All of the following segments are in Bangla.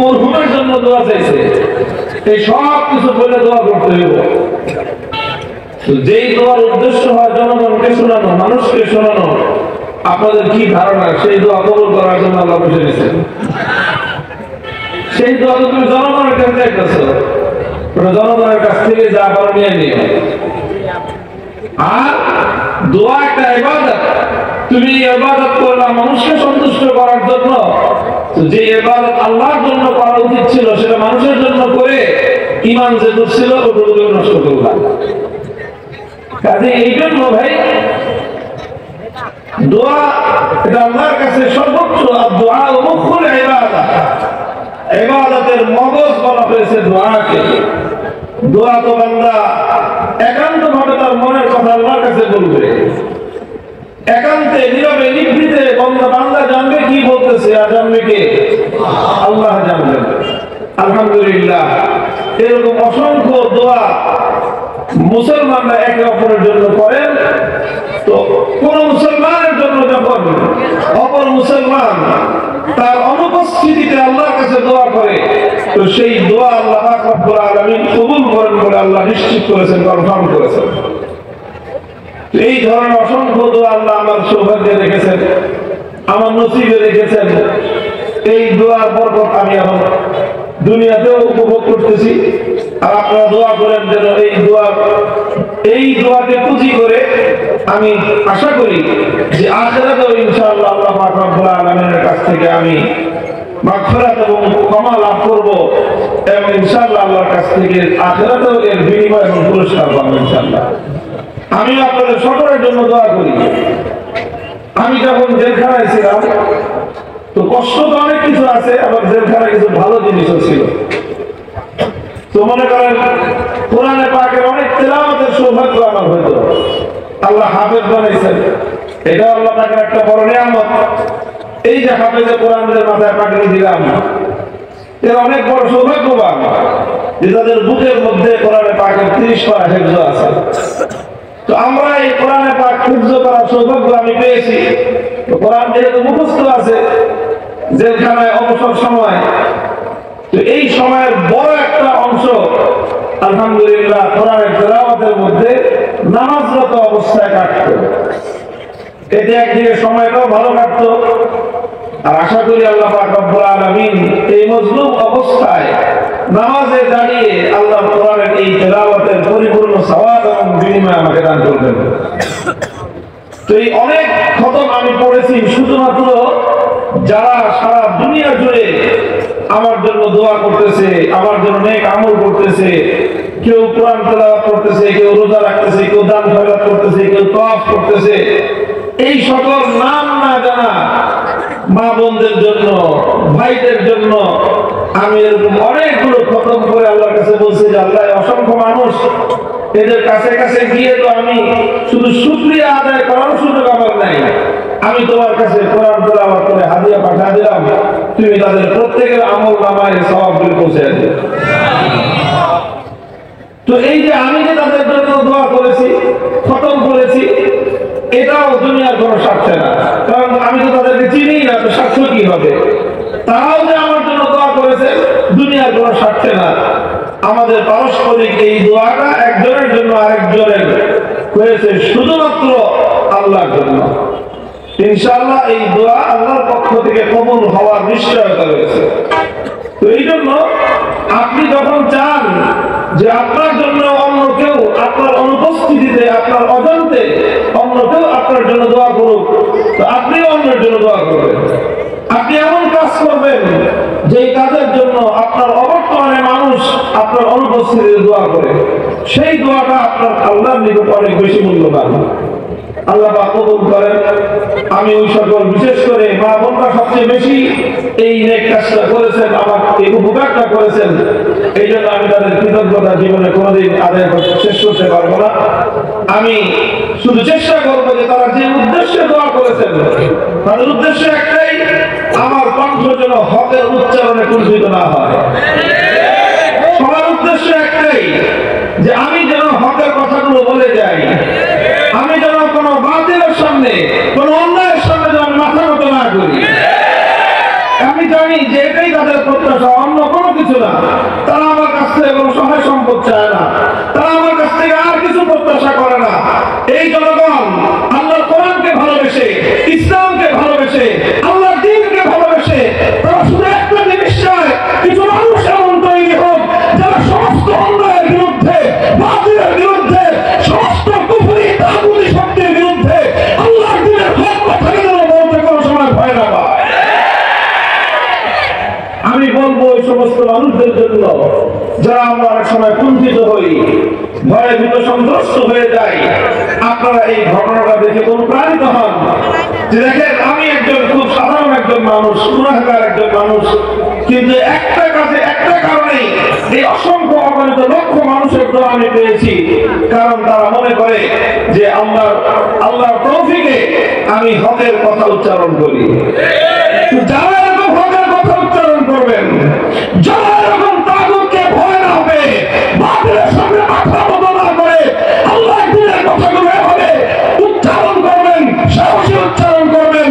মরহুমের জন্য দোয়া চাইছে, এই সব কিছু বলে দোয়া করতে হবে। যেই দোয়ার উদ্দেশ্য হয় জনগণকে শোনানো, মানুষকে শোনানো, আপনাদের কি ধারণা সেই দোয়া কবুল করার জন্য আল্লাহ বসে দিয়েছেন? সেই দোয়া তো তুমি জনগণের কাছে চাইতেছো, ওটা জনগণের কাছ থেকে যা পারো নিয়ে নিও। আর দোয়া একটা ইবাদত, তুমি ইবাদত করলা মানুষকে সন্তুষ্ট করার জন্য, যে ইবাদত আল্লাহর জন্য করা উচিত ছিল সেটা মানুষের জন্য করে ঈমান যে ছিল ওগুলো নষ্ট করলা। কাজে এই জন্য ভাই দোয়া এটা আল্লাহর কাছে সর্বোচ্চ, আর দোয়া মুখুল ইবাদত, ইবাদতের মগজ বলা হয়েছে দোয়াকে। দোয়া তো বান্দা একান্ত ভাবে তার মনের কথা আল্লাহর কাছে বলবে, একান্তে নীরবে নিভৃতে বান্দা জানবে কি বলতেছে, আর জানবে কে? আল্লাহ জানবেন। আলহামদুলিল্লাহ, এরকম অসংখ্য দোয়া মুসলমানরা একে অপরের জন্য করেন। তো কোন মুসলমানের জন্য যখন অপর মুসলমান তার অনুপস্থিতিতে আল্লাহর কাছে দোয়া করে, তো সেই দোয়া আল্লাহ পাক রব্বুল আলামিন কবুল করেন বলে আল্লাহ নিশ্চিত করেছেন, কনফার্ম করেছেন। এই ধরনের অসংখ্য দোয়া আল্লাহ আমার সৌভাগ্যে রেখেছেন, আমার নসিবে রেখেছেন। এই দোয়ার বরকত আমি এখন দুনিয়াতেও উপভোগ করতেছি। আর আপনারা দোয়া করেন যেন এই দোয়াকে পুঁজি করে আমি আশা করি যে আখিরাতেও ইনশাআল্লাহ আল্লাহ পাক রব্বুল আলামিনের কাছ থেকে আমি মাগফিরাত এবং ক্ষমা লাভ করব, এবং ইনশাআল্লাহ আল্লাহর কাছ থেকে আখিরাতেও এর বিনিময় এবং পুরস্কার পাবো ইনশাআল্লাহ। আমি আপনাদের সকলের জন্য দোয়া করি। আমি যখন জেলখানায় ছিলাম, তো কষ্ট তো অনেক কিছু আছে, আবার জেলখানায় কিছু ভালো জিনিসও ছিল। তো মনে করেন কোরআনে পাকের অনেক তেলাওয়াতের সৌভাগ্য আমার হইতো। আল্লাহ হাফেজ বানাইছেন, এটা আল্লাহ পাকের একটা বড় নিয়ামত। এই যে হাফেজে কোরআনের মাথায় পাগড়ি দিলাম, এর অনেক বড় সৌভাগ্যবান যে তাদের বুকের মধ্যে কোরআনে পাকের 30 পারা হিফজ আছে। তো আমরা এই কোরআনে পাক হিফজ করার সৌভাগ্য আমি পেয়েছি। তো কোরআন যেহেতু মুখস্থ আছে জেলখানায় অবসর সময়, তো এই সময়ের বড় একটা অংশ আলহামদুলিল্লাহ কোরআনের তেলাওয়াতের মধ্যে নামাজরত অবস্থায় কাটতো। এতে একদিকে সময়টাও ভালো কাটতো। আর আশা করি আল্লাহ পাক রব্বুল আলামিন এই মজলুম অবস্থায় নামাজে দাঁড়িয়ে আল্লাহ কোরআনের এই তেলাওয়াতের পরিপূর্ণ সওয়াব এবং বিনিময় আমাকে দান করবেন। তো এই অনেক খতম আমি পড়েছি শুধুমাত্র যারা সারা দুনিয়া জুড়ে আমার জন্য দোয়া করতেছে, আমার জন্য নেক আমল করতেছে। কেউ কোরআন তেলাওয়াত করতেছে, কেউ রোজা রাখতেছে, কেউ দান খয়রাত করতেছে, কেউ তাওয়াফ করতেছে। এই সকল নাম না জানা মা বোনদের জন্য, ভাইদের জন্য আমি এরকম অনেকগুলো খতম করে আল্লাহর কাছে বলছি যে আল্লাহ, অসংখ্য মানুষ, এদের কাছে কাছে গিয়ে তো আমি শুধু শুকরিয়া আদায় করার সুযোগ আমার নাই। আমি তোমার কাছে কোরআন তেলাওয়াত করে হাদিয়া পাঠিয়ে দিলাম, তুমি তাদের প্রত্যেকের আমল নামায় সওয়াবগুলো পৌঁছে দিও। তো এই যে আমি যে তাদের জন্য দোয়া করেছি, খতম করেছি, এটাও দুনিয়ার কোনো স্বার্থে না, কারণ আমি তো তাদেরকে চিনি না, তো স্বার্থ কি হবে? তারাও যে আমার জন্য দোয়া করেছে দুনিয়ার কোনো স্বার্থে না। আমাদের পারস্পরিক এই দোয়াটা একজনের জন্য আরেকজনের হয়েছে শুধুমাত্র আল্লাহর জন্য। ইনশাআল্লাহ এই দোয়া আল্লাহর পক্ষ থেকে কবুল হওয়ার নিশ্চয়তা রয়েছে। তো এই জন্য আপনি যখন চান যে আপনার জন্য অন্য কেউ আপনার অনুপস্থিতিতে, আপনার অজান্তে অন্য কেউ আপনার জন্য দোয়া করুক, তো আপনিও অন্যের জন্য দোয়া করবেন। আপনি এমন কাজ করবেন যে কাজের জন্য আপনার অবর্তমানে মানুষ আপনার অনুপস্থিতিতে দোয়া করে, সেই দোয়াটা আপনার আল্লাহর নিকট অনেক বেশি মূল্যবান। আল্লাহ পাক কবুল করেন। আমি ওই সকল, বিশেষ করে মা বোনরা সবচেয়ে বেশি এই নেক কাজটা করেছেন, আমাকে এই উপকারটা করেছেন। এই জন্য আমি তাদের কৃতজ্ঞতা জীবনে কোনোদিন আদায় করতে শেষ করতে পারবো না। আমি শুধু চেষ্টা করবো যে তারা যে উদ্দেশ্যে দোয়া করেছেন, তাদের উদ্দেশ্য একটাই, আমার কণ্ঠ যেন হকের উচ্চারণে কুণ্ঠিত না হয়। সবার উদ্দেশ্য একটাই যে আমি যেন হকের কথাগুলো বলে যাই, আমি যেন কোনো বাতিলের সামনে, কোনো অন্যায়ের সামনে যেন মাথা নত না করি। আমি জানি যে এটাই তাদের প্রত্যাশা, অন্য কোনো কিছু না। তারা আমার কাছ থেকে কোনো সহায় সম্পদ চায় না, তারা আমার কাছ থেকে আর কিছু প্রত্যাশা করে না। এই জনগণ আল্লাহর কোরআনকে ভালোবেসে, ইসলামকে ভালোবেসে, আল্লাহর দ্বীনকে ভালোবেসে তারা শুধু একটা জিনিস চায়, কিছু মানুষ এমন তৈরি হোক যারা সমস্ত অন্যায়ের বিরুদ্ধে, বাতিলের বিরুদ্ধে, সমস্ত কুফরি তাগুতি শক্তির বিরুদ্ধে আল্লাহর দ্বীনের হক কথাকে যেন বলতে কোনো সময় ভয় না পায়। আমি বলবো ওই সমস্ত মানুষদের জন্য যারা আমরা অনেক সময় কুণ্ঠিত হই, ভয়ে ভীত সন্ত্রস্ত হয়ে যাই, আপনারা এই ঘটনাটা দেখে অনুপ্রাণিত হন যে দেখেন আমি একজন খুব সাধারণ একজন মানুষ, গুনাহগার একজন মানুষ, কিন্তু একটা কাজে একটা কারণেই এই অসংখ্য অগণিত লক্ষ মানুষের দোয়া আমি পেয়েছি। কারণ তারা মনে করে যে আল্লাহর তৌফিকে আমি হকের কথা উচ্চারণ করি। যারা এরকম হকের কথা উচ্চারণ করবেন, যারা এরকম তাগুতকে ভয় না হবে, বাতিলের সামনে মাথা নত না করে আল্লাহর দ্বীনের কথাগুলো এভাবে উচ্চারণ করবেন, সাহসী উচ্চারণ করবেন,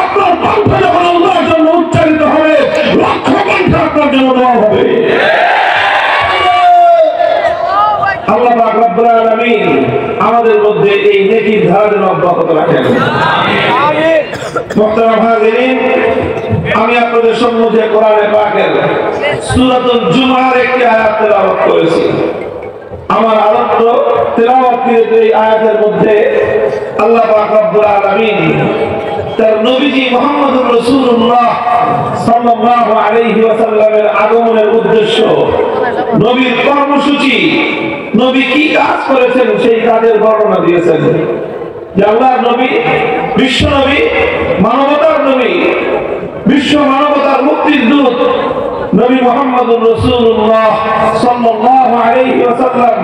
আপনার কণ্ঠ যখন আল্লাহর জন্য উচ্চারিত হবে, লক্ষ কণ্ঠ আপনার জন্য দেওয়া হবে। আল্লাহ পাক রব্বুল আলামিন আমাদের মধ্যে এই নেকির ধারা যেন অব্যাহত রাখেন। মুহতারাম হাজিরিন, আমি আপনাদের সম্মুখে কোরআনে পাকের সূরাতুল জুমার একটি আয়াত তেলাওয়াত করেছি। আমার আরব্য তেলাওয়াতের এই আয়াতের মধ্যে আল্লাহ পাক রব্বুল আলামিন তার নবীজি মুহাম্মদুর রাসূলুল্লাহ সাল্লাল্লাহু আলাইহি ওয়াসাল্লামের আগমনের উদ্দেশ্য, নবীর কর্মসূচি, নবী কি কাজ করেছেন সেই কাজের বর্ণনা দিয়েছেন। যে আল্লাহর নবী, বিশ্ব নবী, মানবতার নবী, বিশ্ব মানবতার মুক্তির দূত নবী মুহাম্মদুর রাসূলুল্লাহ সাল্লাল্লাহু আলাইহি ওয়াসাল্লাম,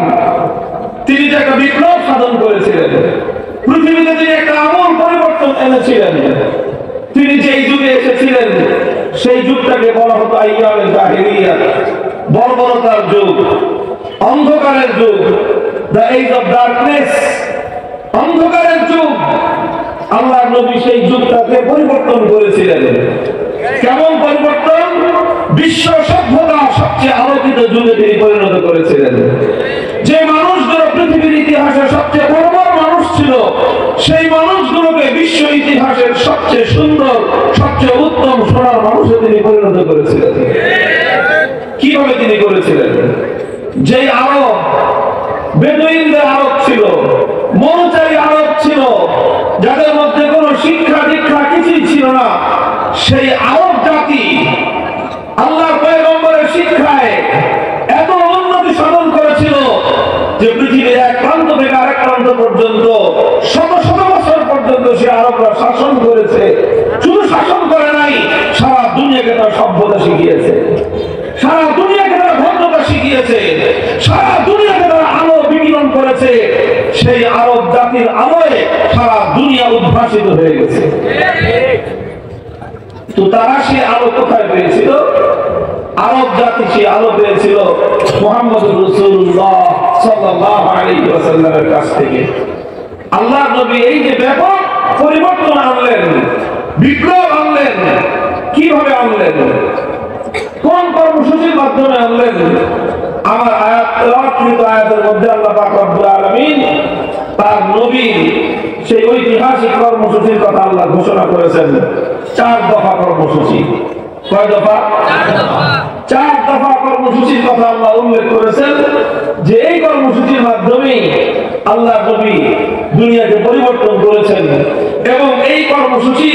তিনি একটা বিপ্লব সাধন করেছিলেন। পৃথিবীতে তিনি একটা আমূল পরিবর্তন এনেছিলেন। তিনি যেই যুগে এসেছিলেন সেই যুগটাকে বলা হতো আইয়ামে জাহিলিয়া, বর্বরতার যুগ, অন্ধকারের যুগ, দ্য এজ অফ ডার্কনেস, অন্ধকারের যুগ। আল্লাহর নবী সেই যুগটাকে পরিবর্তন করেছিলেন। কেমন পরিবর্তন? বিশ্ব সভ্যতা সবচেয়ে আলোকিত যুগে তিনি পরিণত করেছিলেন। যে মানুষগুলো পৃথিবীর ইতিহাসে সবচেয়ে বর্বর মানুষ ছিল, সেই মানুষগুলোকে বিশ্ব ইতিহাসের সবচেয়ে সুন্দর, সবচেয়ে উত্তম সোনার মানুষে তিনি পরিণত করেছিলেন। কিভাবে তিনি করেছিলেন? যে আরব, বেদুইনদের আরব ছিল, মরুচারী আরব ছিল, যাদের মধ্যে কোনো শিক্ষা দীক্ষা কিছুই ছিল না, সেই আরব জাতি আল্লাহর পয়গম্বরের শিক্ষায় এত উন্নতি সাধন করেছিল যে পৃথিবীর এক প্রান্ত থেকে আরেক প্রান্ত পর্যন্ত শত শত বছর পর্যন্ত সে আরবরা শাসন করেছে। শুধু শাসন করে নাই, সারা দুনিয়াকে তার সভ্যতা শিখিয়েছে, সারা দুনিয়াকে তারা ভদ্রতা শিখিয়েছে, সারা দুনিয়াকে তারা আলো বিকিরণ করেছে। সেই আরব জাতির আলোয় সারা দুনিয়া উদ্ভাসিত হয়ে গেছে। তো তারা সেই আলো কোথায় পেয়েছিল? আরব জাতি সেই আলো পেয়েছিল মুহাম্মদুর রাসূলুল্লাহ সাল্লাল্লাহু আলাইহি ওয়াসাল্লামের কাছ থেকে। আল্লাহর নবী এই যে ব্যাপক পরিবর্তন আনলেন, বিপ্লব আনলেন, কিভাবে আনলেন? কোন কর্মসূচির মাধ্যমে আনলেন? আমার আয়াতের মধ্যে আল্লাহ পাক রব্বুল আলামিন তার নবী সেই ঐতিহাসিক কর্মসূচির কথা আল্লাহ ঘোষণা করেছেন। 4 দফা কর্মসূচি। কয় দফা? 4 দফা কর্মসূচির কথা আল্লাহ উল্লেখ করেছেন, যে এই কর্মসূচির মাধ্যমে আল্লাহ নবী দুনিয়াকে পরিবর্তন করেছেন এবং এই কর্মসূচি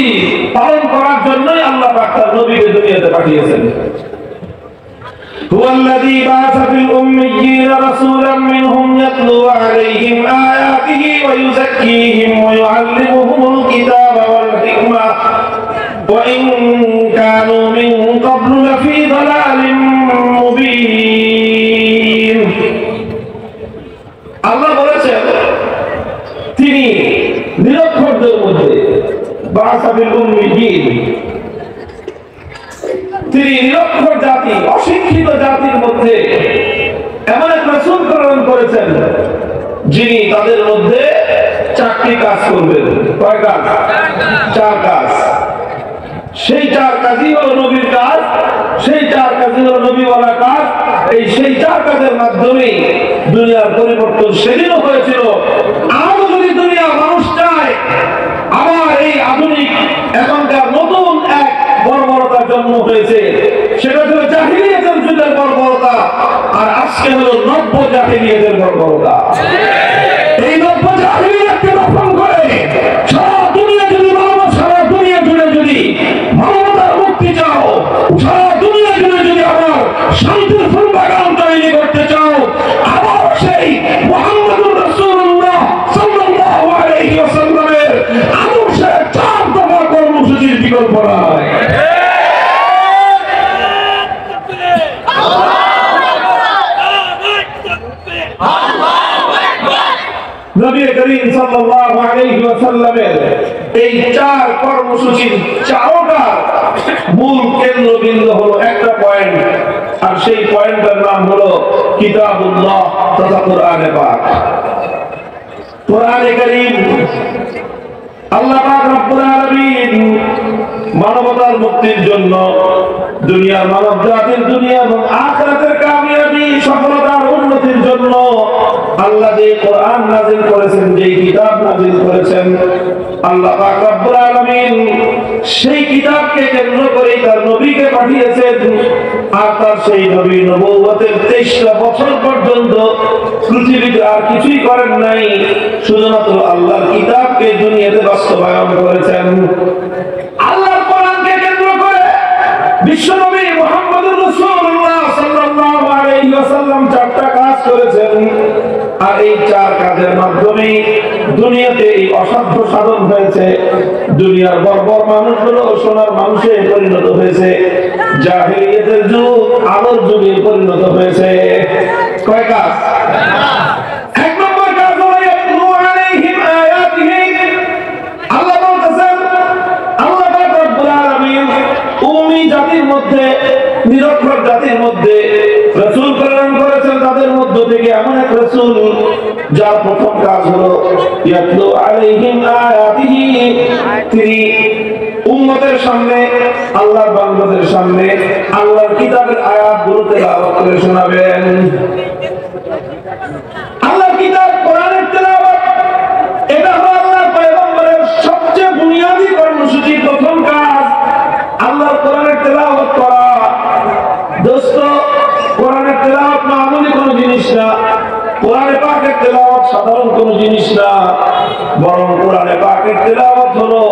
পালন করার জন্যই আল্লাহ পাক তার নবীকে দুনিয়াতে পাঠিয়েছেন। هو الذي بعث في الأميين رسولا منهم يتلو عليهم آياته ويزكيهم ويعلمهم الكتاب والحكمة وإن كانوا من قبل لفي ضلال مبين। আল্লাহ বলেছেন তিনি নিরক্ষরদের মধ্যে بعث في الأميين, তিনি নিরক্ষর জাতি, অশিক্ষিত জাতির মধ্যে এমন এক রাসূল প্রেরণ করেছেন যিনি তাদের মধ্যে 4টি কাজ করবেন। কয় কাজ? 4 কাজ। সেই 4 কাজই হলো নবী কাজের মাধ্যমে দুনিয়ার পরিবর্তন সেদিনও হয়েছিল। আরো যদি দুনিয়া মানুষ চায় আবার এই আধুনিক এখনকার নতুন এক বর্বরতার জন্ম হয়েছে, সেটা ছিল জাহিলিয়াতের যুগের বর্বরতা, আর আজকে হলো নব্য জাহিলিয়াতের বর্বরতা। এই নব্য জাহিলিয়াতকে দফন করে সারা দুনিয়া যদি সারা দুনিয়া জুড়ে যদি মানবতার মুক্তি চাও, সারা দুনিয়া জুড়ে যদি আবার শান্তির ফুলবাগান তৈরি করতে চাও, আবার সেই মুহাম্মদুর রাসূলুল্লাহ সাল্লাল্লাহু আলাইহি ওয়াসাল্লামের আদর্শের 4 দফা কর্মসূচির বিকল্প নাই। নবী করিম সাল্লাল্লাহু আলাইহি ওয়াসাল্লামের এই 4 কর্মসূচির 4টার মূল কেন্দ্রবিন্দু হলো একটা পয়েন্ট, আর সেই পয়েন্টের নাম হলো কিতাবুল্লাহ তথা কোরআনে পাক। কোরআনে কারীম আল্লাহ পাক রব্বুল আলামিন মানবতার মুক্তির জন্য, দুনিয়ার মানব জাতির দুনিয়া এবং আখিরাতের কামিয়াবি সফলতার উন্নতির জন্য আল্লাহ যে কোরআন নাযিল করেছেন, যে কিতাব নাযিল করেছেন, আল্লাহ পাক রব্বুল আলামিন সেই কিতাবকে কেন্দ্র করে তার নবীকে পাঠিয়েছেন। আর তার সেই নবী নবুয়তের 23টা বছর পর্যন্ত পৃথিবীতে আর কিছুই করেন নাই, শুধুমাত্র আল্লাহর কিতাবকে দুনিয়াতে বাস্তবায়ন করেছেন। আল্লাহর কোরআনকে কেন্দ্র করে বিশ্বনবী মুহাম্মদুর রাসূলুল্লাহ সাল্লাল্লাহু আলাইহি ওয়াসাল্লাম 4টা কাজ করেছেন। আর এই 4 কাজের মাধ্যমে দুনিয়াতে এই অসাধ্য সাধন হয়েছে। দুনিয়ার বর্বর মানুষগুলো সোনার মানুষে পরিণত হয়েছে, জাহিলিয়াতের যুগ আলোর যুগে পরিণত হয়েছে। কয় কাজ? এক নম্বর কাজ হলো ইয়াতলু আলাইহিম আয়াতিহি। আল্লাহ বলতেছেন, আল্লাহ পাক রব্বুল আলামিন উম্মি জাতির মধ্যে, নিরক্ষর জাতির মধ্যে রাসূল প্রেরণ করেছেন। তাদের মধ্য থেকে এমন এক রাসূল যার প্রথম কাজ হলো ইয়াতলু আলাইহিম আয়াতিহি, তিনি উম্মতের সামনে, আল্লাহর বান্দাদের সামনে আল্লাহর কিতাবের আয়াতগুলো তেলাওয়াত করে শোনাবেন। আল্লাহর কিতাব কোরআনের তেলাওয়াত, এটা হলো আল্লাহর পয়গম্বরের সবচেয়ে বুনিয়াদী কর্মসূচি, প্রথম কাজ আল্লাহর কোরআনের তেলাওয়াত করা। দোস্ত, কোরআনের তেলাওয়াত মামুলি কোনো জিনিস না, কোরআনে পাকের তেলাওয়াত সাধারণ কোনো জিনিস না, বরং কোরআনে পাকের তেলাওয়াত হলো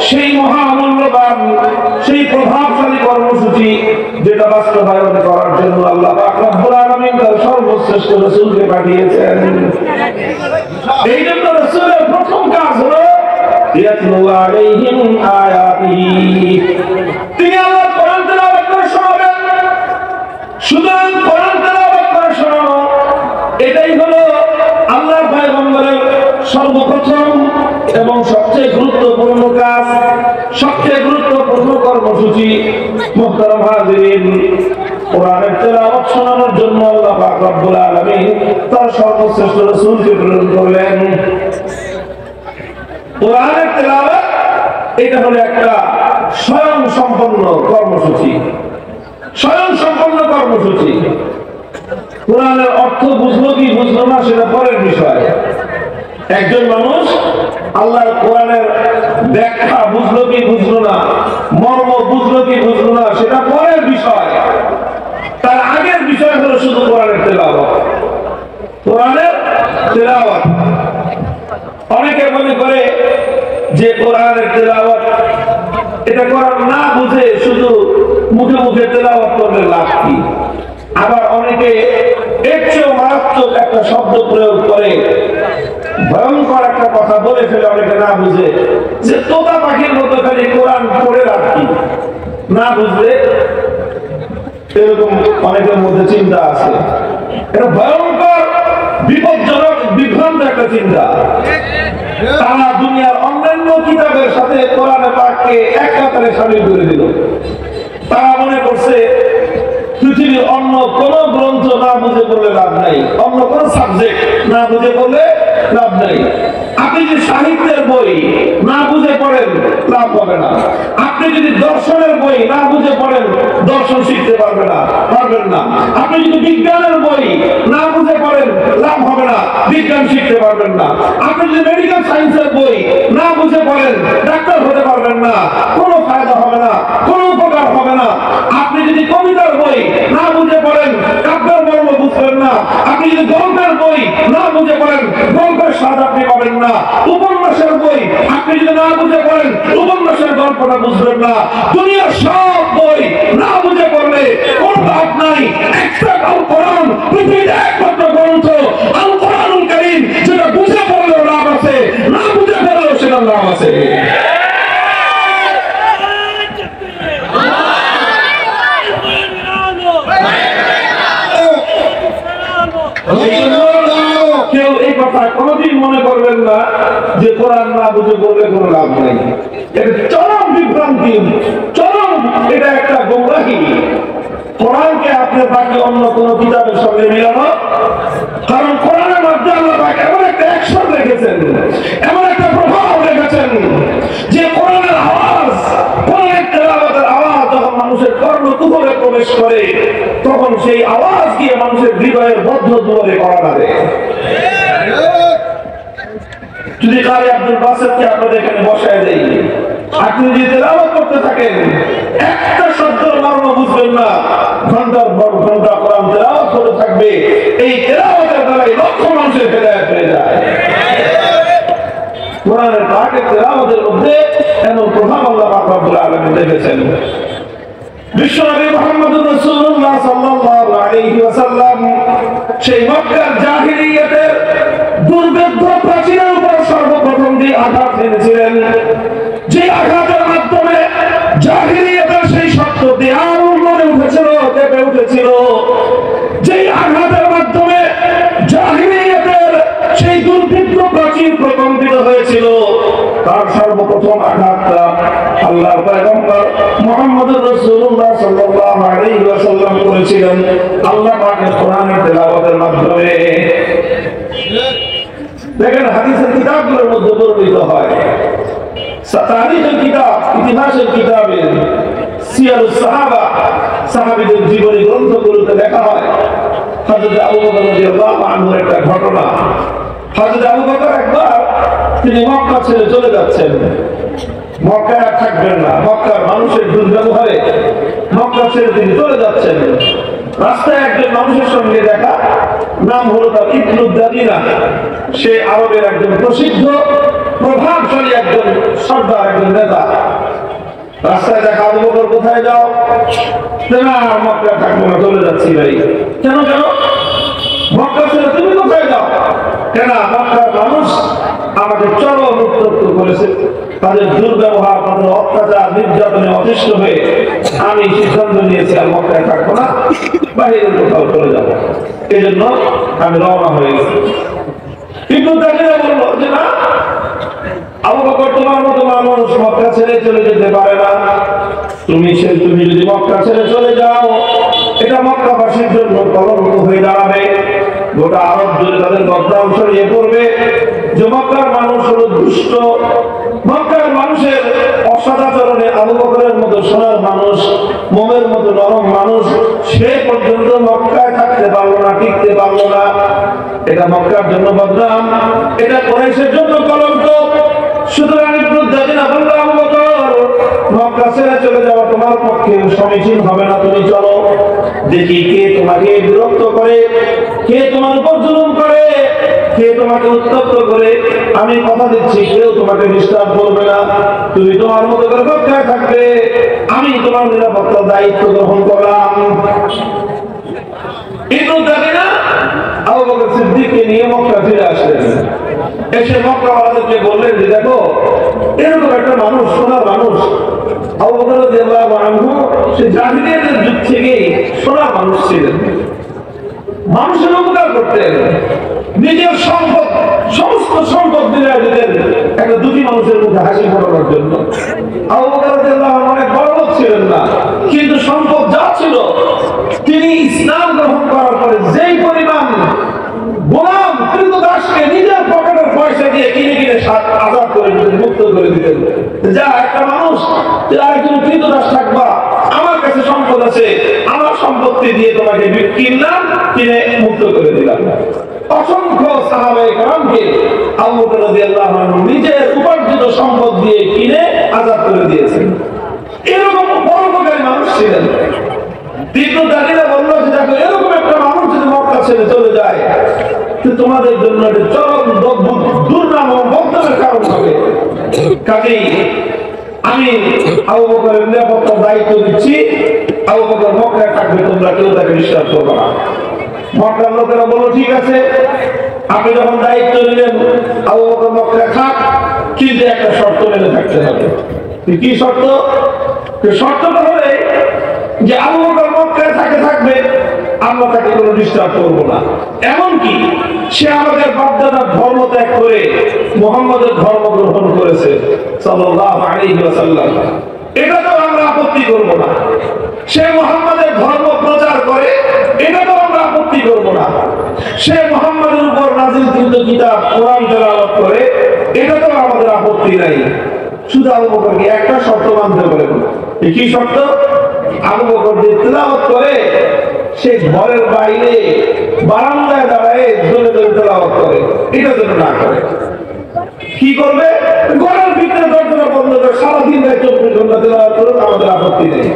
সেই মহামূল্যবান, সেই প্রভাবশালী কর্মসূচি যেটা বাস্তবায়ন করার জন্য আল্লাহ পাক রব্বুল আলামিন তার সর্বশ্রেষ্ঠ রাসূলকে পাঠিয়েছেন। এই জন্য রাসূলের প্রথম কাজ হলো ইয়াতলু আলাইহিম আয়াতিহি, তিনি আল্লাহর কোরআন তেলাওয়াত করে শোনাবেন। সুতরাং কোরআন তেলাওয়াত করে শোনানো এটাই হলো আল্লাহর পয়গম্বরের সর্বপ্রথম এবং সবচেয়ে গুরুত্বপূর্ণ কাজ, সবচেয়ে গুরুত্বপূর্ণ কর্মসূচি। মুহতারাম হাজিরিন, কোরআনের তেলাওয়াত শোনানোর জন্য আল্লাহ পাক রব্বুল আলামিন তার সর্বশ্রেষ্ঠ রাসূলকে প্রেরণ করলেন। কোরআনের তেলাওয়াত এটা হলো একটা স্বয়ং সম্পন্ন কর্মসূচি, স্বয়ং সম্পন্ন কর্মসূচি। কোরআনের অর্থ বুঝলো কি বুঝলো না সেটা পরের বিষয়। একজন মানুষ আল্লাহর কোরআনের ব্যাখ্যা বুঝলো কি বুঝলো না, মর্ম বুঝলো কি বুঝলো না সেটা পরের বিষয়। তার আগের বিষয় হলো শুধু কোরআনের তেলাওয়াত। কোরআনের তেলাওয়াত অনেকে মনে করে যে কোরআনের তেলাওয়াত এটা কোরআন না বুঝে শুধু মুখে মুখে তেলাওয়াত করলে লাভ কি। আবার অনেকে এর চেয়ে মারাত্মক একটা শব্দ প্রয়োগ করে, ভয়ঙ্কর একটা কথা বলে ফেলে অনেকে না বুঝে, যে তোতা পাখির মতো খালি কোরআন পড়ে লাভ কি। না বুঝলে এরকম অনেকের মধ্যে চিন্তা আছে। এটা ভয়ঙ্কর, বিপজ্জনক, বিভ্রান্ত একটা চিন্তা। তারা দুনিয়ার অন্যান্য কিতাবের সাথে কোরআনে পাককে এক কাতারে শামিল করে দিল। তারা মনে করছে পৃথিবীর অন্য কোন গ্রন্থ না বুঝে পড়লে লাভ নাই, অন্য কোন সাবজেক্ট না বুঝে পড়লে লাভ নাই। আপনি যদি সাহিত্যের বই না বুঝে পড়েন লাভ হবে না, আপনি যদি দর্শনের বই না বুঝে পড়েন দর্শন শিখতে পারবে না। পারবেন না। আপনি যদি বিজ্ঞানের বই না বুঝে পড়েন লাভ হবে না, বিজ্ঞান শিখতে পারবেন না। আপনি যদি মেডিকেল সায়েন্সের বই না বুঝে পড়েন ডাক্তার হতে পারবেন না, কোনো ফায়দা হবে না, কোনো উপকার হবে না। আপনি যদি কবিতার বই না বুঝে পড়েন কাব্যের মর্ম বুঝবেন না। আপনি যদি গল্পের বই না বুঝে পড়েন গল্পের স্বাদ আপনি পাবেন না। উপন্যাসের বই আপনি যদি না বুঝে পড়েন উপন্যাসের গল্পটা বুঝবেন না। দুনিয়ার সব বই না বুঝে পড়লে কোন লাভ নাই। একটা কোরআন পৃথিবীর একমাত্র গ্রন্থ আল কোরআনুল কারীম, যেটা বুঝে পড়লেও লাভ আছে, না বুঝে পড়লেও সেটা লাভ আছে। কেউ এই কথা কোনদিন মনে করবেন না যে কোরআন না বুঝে পড়লে কোনো লাভ নাই। এটা চরম বিভ্রান্তি, চরম এটা একটা গোমরাহি। কোরআনকে আপনি বাকি অন্য কোন কিতাবের সঙ্গে মিলানো, কারণ কোরআনের মধ্যে আল্লাহ পাক এমন একটা অ্যাকশন রেখেছেন, এমন একটা প্রভাব রেখেছেন যে কোরআনের আওয়াজ, কোরআনের তেলাওয়াতের আওয়াজ যখন মানুষের কর্ণকুহরে প্রবেশ করে তখন সেই আওয়াজ গিয়ে মানুষের হৃদয়ের বদ্ধ দুয়ারে করা লাগে। যদি কারি আব্দুল বাসেতকে আপনাদের এখানে বসায় দেই, আপনি যদি তেলাওয়াত করতে থাকেন একটা শব্দের মর্ম বুঝবেন না, ঘন্টার পর ঘন্টা কোরআন তেলাওয়াত করতে থাকবে, এই তেলাওয়াতের দ্বারাই লক্ষ মানুষের হেদায়েত হয়ে যায়। কোরআনের পাকের তেলাওয়াতের মধ্যে এমন প্রভাব আল্লাহ পাক রব্বুল আলামিন রেখেছেন। বিশ্বনবী মুহাম্মদুর রাসূলুল্লাহ সাল্লাল্লাহু আলাইহি ওয়াসাল্লাম সেই মক্কার জাহিলিয়াতের দুর্ভেদ্য প্রাচীরের উপর সর্বপ্রথম যে আঘাত এনেছিলেন, যে আঘাতের মাধ্যমে জাহিলিয়াতের সেই শক্ত দেয়াল নড়ে উঠেছিল, কেঁপে উঠেছিল, যে আঘাতের মাধ্যমে জাহিলিয়াতের সেই দুর্ভিক্ষ প্রাচীর প্রকম্পিত হয়েছিল, তার সর্বপ্রথম আঘাতটা আল্লাহর পয়গম্বর মুহাম্মদুর রাসূলুল্লাহ সাল্লাল্লাহু আলাইহি ওয়াসাল্লাম করেছিলেন আল্লাহ পাকের কোরআনের তেলাওয়াতের মাধ্যমে। দেখেন হাদিসের কিতাবগুলোর মধ্যে বর্ণিত হয়, তারিখের কিতাব, ইতিহাসের কিতাবে, সিয়ারুস সাহাবা, সাহাবীদের জীবনী গ্রন্থগুলোতে লেখা হয় হযরত আবু বকর রাদিয়াল্লাহু আনহুর একটা ঘটনা। হযরত আবু বকর একবার তিনি মক্কা ছেড়ে চলে যাচ্ছেন, মক্কায় আর থাকবেন না, মক্কার মানুষের দুর্ব্যবহারে মক্কা ছেড়ে তিনি চলে যাচ্ছেন। রাস্তায় একজন মানুষের সঙ্গে দেখা, নাম হলো তার ইবনুদ দাদিনা। সে আরবের একজন প্রসিদ্ধ প্রভাবশালী একজন সর্দার, একজন নেতা। রাস্তায় দেখা, আবু বকর কোথায় যাও? না মক্কা থাকবো না, চলে যাচ্ছি ভাই। কেন কেন? মক্কা ছেড়ে তুমি কোথায় যাও? কেন? মক্কার মানুষ আমাকে চরম উত্তপ্ত করেছে, তাদের দুর্ব্যবহার, তাদের অত্যাচার, নির্যাতনে অতিষ্ঠ হয়ে আমি সিদ্ধান্ত নিয়েছি আর মক্কায় থাকবো না, বাইরে কোথাও চলে যাবো। এই জন্য আমি রওনা হয়ে গেছি। কিন্তু তাকিরা বললো যে না, আবু বকর তোমার মতো মানুষ মক্কা ছেড়ে চলে যেতে পারে না। তুমি যদি মক্কা ছেড়ে চলে যাও, এটা মক্কাবাসীর জন্য কলঙ্ক হয়ে দাঁড়াবে। গোটা আরব জুড়ে তাদের বদনাম ছড়িয়ে পড়বে যে মক্কার মানুষ হলো দুষ্ট। মক্কার মানুষের অসদাচরণে আবু বকরের মতো সোনার মানুষ, মোমের মতো নরম মানুষ, সে পর্যন্ত মক্কায় থাকতে পারলো না, টিকতে পারলো না। এটা মক্কার জন্য বদনাম, এটা কুরাইশের জন্য কলঙ্ক। সুতরাং ইবনুদ দাদিনা বলল, আবু বকর মক্কা ছেড়ে চলে যাওয়া তোমার পক্ষে সমীচীন হবে না, তুমি চলো, দেখি কে তোমাকে বিরক্ত করে, কে তোমার উপর জুলুম করে, কে তোমাকে উত্তপ্ত করে। আমি কথা দিচ্ছি কেউ তোমাকে ডিস্টার্ব করবে না, তুমি তোমার মতো করে মক্কায় থাকবে, আমি তোমার নিরাপত্তার দায়িত্ব গ্রহণ করলাম। ইবনুদ দাদিনা আবু বকর সিদ্দিককে নিয়ে মক্কা ফিরে আসলেন। এসে মক্কাওয়ালাদেরকে বললেন যে দেখো, এরকম একটা মানুষ, সোনার মানুষ, আবু বকর রাদিয়াল্লাহু আনহু সে জাহিলিয়াতের যুগ থেকেই সোনার মানুষ ছিলেন, মানুষের উপকার করতেন, নিজের সম্পদ, সমস্ত সম্পদ বিলিয়ে দিতেন একটা দুঃখী মানুষের মুখে হাসি ফোটানোর জন্য। আবু বকর রাদিয়াল্লাহু আনহু অনেক বড় লোক ছিলেন না, কিন্তু সম্পদ যা ছিল, তিনি ইসলাম গ্রহণ করার পরে যেই পরিমাণ গোলাম ক্রীতদাসকে নিজের পকেটের পয়সা দিয়ে কিনে কিনে আজাদ করে দিতেন, মুক্ত করে দিতেন। যা একটা মানুষ, আরেকজন ক্রীতদাস থাকবা, আমার কাছে সম্পদ আছে, আমার সম্পদ আপত্তি দিয়ে তোমাকে কিনলাম, কিনে মুক্ত করে দিলাম। অসংখ্য সাহাবায়ে কেরামকে আবু বকর রাদিয়াল্লাহু আনহু নিজের উপার্জিত সম্পদ দিয়ে কিনে আজাদ করে দিয়েছেন। এরকম পরোপকারী মানুষ ছিলেন। দীর্ঘদারীরা বললো যে দেখো, এরকম একটা মানুষ যদি মক্কা ছেড়ে চলে যায়, তোমাদের জন্য একটা চরম দুর্নাম ও বদনামের কারণ হবে। কাজেই আমি আবু বকরের নিরাপত্তার দায়িত্ব দিচ্ছি, আবু বকর মক্কায় থাকবে, তোমরা কেউ তাকে ডিস্টার্ব করবে না। মক্কার লোকেরা বলল ঠিক আছে, আপনি যখন দায়িত্ব নিলেন আবু বকর মক্কায় থাক, কিন্তু একটা শর্ত মেনে থাকতে হবে। কি শর্ত? শর্তটা হলে যে আবু বকর মক্কায় থাকবে, আমরা তাকে কোনো ডিস্টার্ব করবো না। এমনকি সে আমাদের বাপদাদার ধর্ম ত্যাগ করে মুহাম্মদের ধর্ম গ্রহণ করেছে সাল্লাল্লাহু আলাইহি ওয়াসাল্লাম, এটাতেও আমরা আপত্তি করব না। সে মুহাম্মদের ধর্ম প্রচার করে, এটাতেও আমরা আপত্তি করব না। সে মুহাম্মদের উপর নাযিলকৃত কিতাব কোরআন তেলাওয়াত করে, এটাতেও আমাদের আপত্তি নাই। শুধু আবু বকরকে একটা শর্ত মানতে বলে। কি শর্ত? আবু বকর যে তেলাওয়াত করে, সে ঘরের বাইরে বারান্দায় দাঁড়ায় জোরে জোরে তেলাওয়াত করে, এটা যেন না করে। কি করবে? ঘরের ভিতরে দরজা বন্ধ করে সারাদিন 24 ঘন্টা তেলাওয়াত করুক, আমাদের আপত্তি নেই।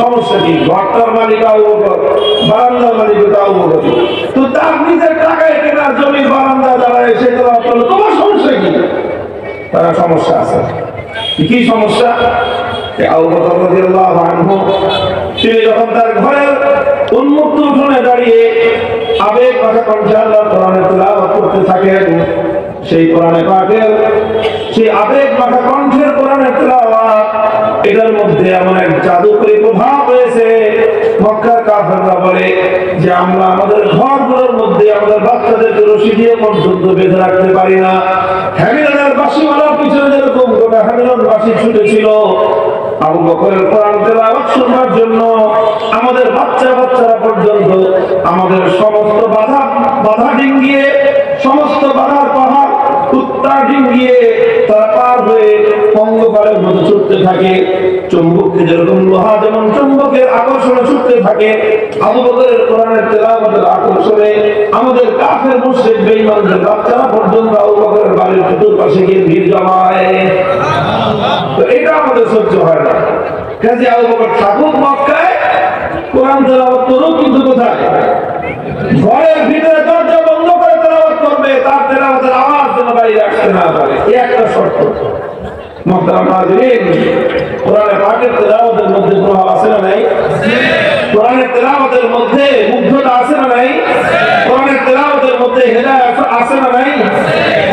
সমস্যা কি? ঘরটার মালিক আবু বকর, বারান্দার মালিক আবু বকর, তো তার নিজের টাকায় কেনা জমির বারান্দায় দাঁড়ায় সে তেলাওয়াত করলো, তোমার সমস্যা কি? তারা সমস্যা আছে। কি সমস্যা? আবু বকর রাদিয়াল্লাহু আনহু তিনি যখন তার ঘরের উন্মুক্ত উঠোনে দাঁড়িয়ে আবেগ ভাষা কণ্ঠে আল্লাহর কোরআনের তেলাওয়াত করতে থাকেন, সেই কোরআনে পাকের সেই আবেগ ভাষা কণ্ঠের কোরআনের তেলাওয়াত, এটার মধ্যে এমন এক জাদুকরী প্রভাব রয়েছে। মক্কার কাফেররা বলে যে আমরা আমাদের ঘরগুলোর মধ্যে আমাদের বাচ্চাদেরকে রশি দিয়ে পর্যন্ত বেঁধে রাখতে পারি না। হ্যামিলনের বাঁশিওয়ালার পিছনে যেরকম গোটা হ্যামিলন বাঁশি ছুটেছিল আবু বকরের কোরআন তেলাওয়াত শোনার জন্য, আমাদের বাচ্চারা পর্যন্ত আমাদের সমস্ত বাধা ডিঙ্গিয়ে, সমস্ত বাধার পাহাড় উত্তার ডিঙ্গিয়ে তারা পার হয়ে পঙ্গপালের মতো ছুটতে থাকে। চুম্বককে যেরকম লোহা যেমন চুম্বকের আকর্ষণে ছুটতে থাকে, আবু বকরের কোরআনের তেলাওয়াতের আকর্ষণে আমাদের কাফের মুশরিক বেঈমানদের বাচ্চারা পর্যন্ত আবু বকরের বাড়ির চতুর্পাশে গিয়ে ভিড় জমায়। তো এটা আমাদের সহ্য হয় না। কাজে আবু বকর থাকুক মক্কায়, কোরআন তেলাওয়াত করুক, কিন্তু কোথায়? ঘরের ভিতরে দরজা বন্ধ করে তেলাওয়াত করবে, তার তেলাওয়াতের আওয়াজ যেন বাইরে আসতে না পারে, এই একটা শর্ত। মুহতারাম হাজিরিন, কোরআনে পাকের তেলাওয়াতের মধ্যে প্রভাব আছে না নাই? কোরআনের তেলাওয়াতের মধ্যে মুগ্ধতা আছে না নাই? কোরআনের তেলাওয়াতের মধ্যে হেদায়েত আছে না নাই?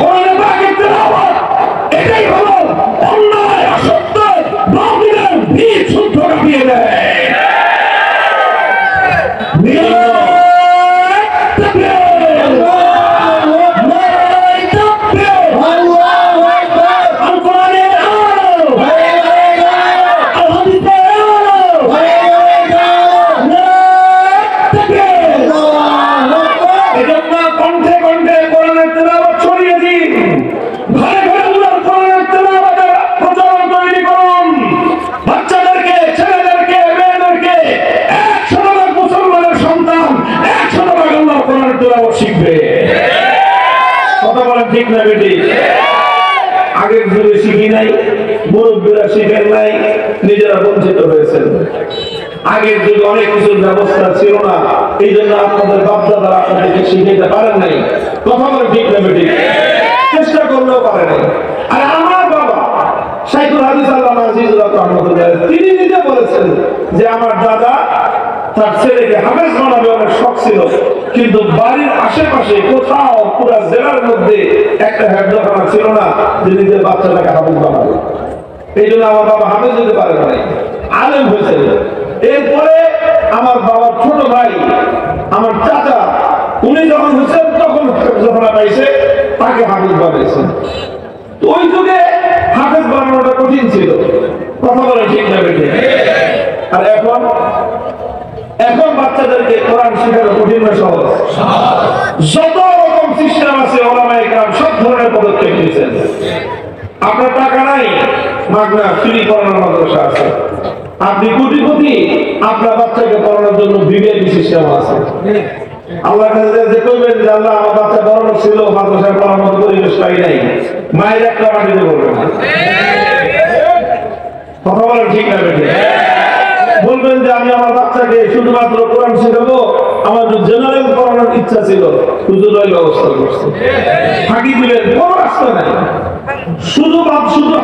কোরআনে পাকের তেলাওয়াত এটাই হলো অন্যায়, অসত্য, বাতিলের বীজ শুদ্ধ কাটিয়ে দেয়। আগের যুগে শিখি নাই, মুরব্বীরা শিখেন নাই, নিজেরা বঞ্চিত হয়েছেন। আগের যুগে অনেক কিছুর ব্যবস্থা ছিল না, এই জন্য আপনাদের বাপদাদারা আপনাদেরকে শিখাইতে পারেন নাই। কথা বলে ঠিক না বেটি? চেষ্টা করলেও পারে নাই। আর আমার বাবা শাইখুল হাদিস আল্লামা আজিজুর রহমাতুল্লাহ তিনি নিজে বলেছেন যে আমার দাদা তার ছেলেকে হাফেজ বানাবে অনেক শখ ছিল, কিন্তু বাড়ির আশেপাশে কোথাও পুরো জেলার মধ্যে একটা হেফজখানা ছিল না যে নিজের বাচ্চাটাকে হাফেজ বানাবে। এই জন্য আমার বাবা হাফেজ হতে পারে না, আলেম হয়েছে। এরপরে আমার বাবার ছোট ভাই আমার চাচা, উনি যখন হয়েছেন তখন হেফজখানা পাইছে, তাকে হাফেজ বানাইছে। তো ওই যুগে হাফেজ বানানোটা কঠিন ছিল। কথা বলে ঠিক না বেঠে? আর এখন বাচ্চাদেরকে কোরআন শেখানো কঠিন না সহজ? যত রকম সিস্টেম আছে ওলামায়ে কেরাম সব ধরনের পদক্ষেপ নিয়েছেন। আপনার টাকা নাই, মাগনা ফ্রি করানোর মাদ্রাসা আছে। আপনি কোটিপতি, আপনার বাচ্চাকে পড়ানোর জন্য ভিভিআইপি সিস্টেম আছে। আল্লাহর কাছে যে কইবেন যে আল্লাহ আমার বাচ্চা পড়ানো ছিল, মাদ্রাসায় পড়ানোর মতো পরিবেশ পাই নাই, মায়ের একটা মাটিতে বলবেন না। কথা বলেন ঠিক না বেঠিক? বলবেন যে আমি আমার বাচ্চাকে শুধুমাত্র কোরআন শেখাবো, আমার জেনারেল পড়ানোর ইচ্ছা ছিল, হুজুর ওই ব্যবস্থা করছে। ফাঁকি দিলেন, কোনো রাস্তা নাই। শুধু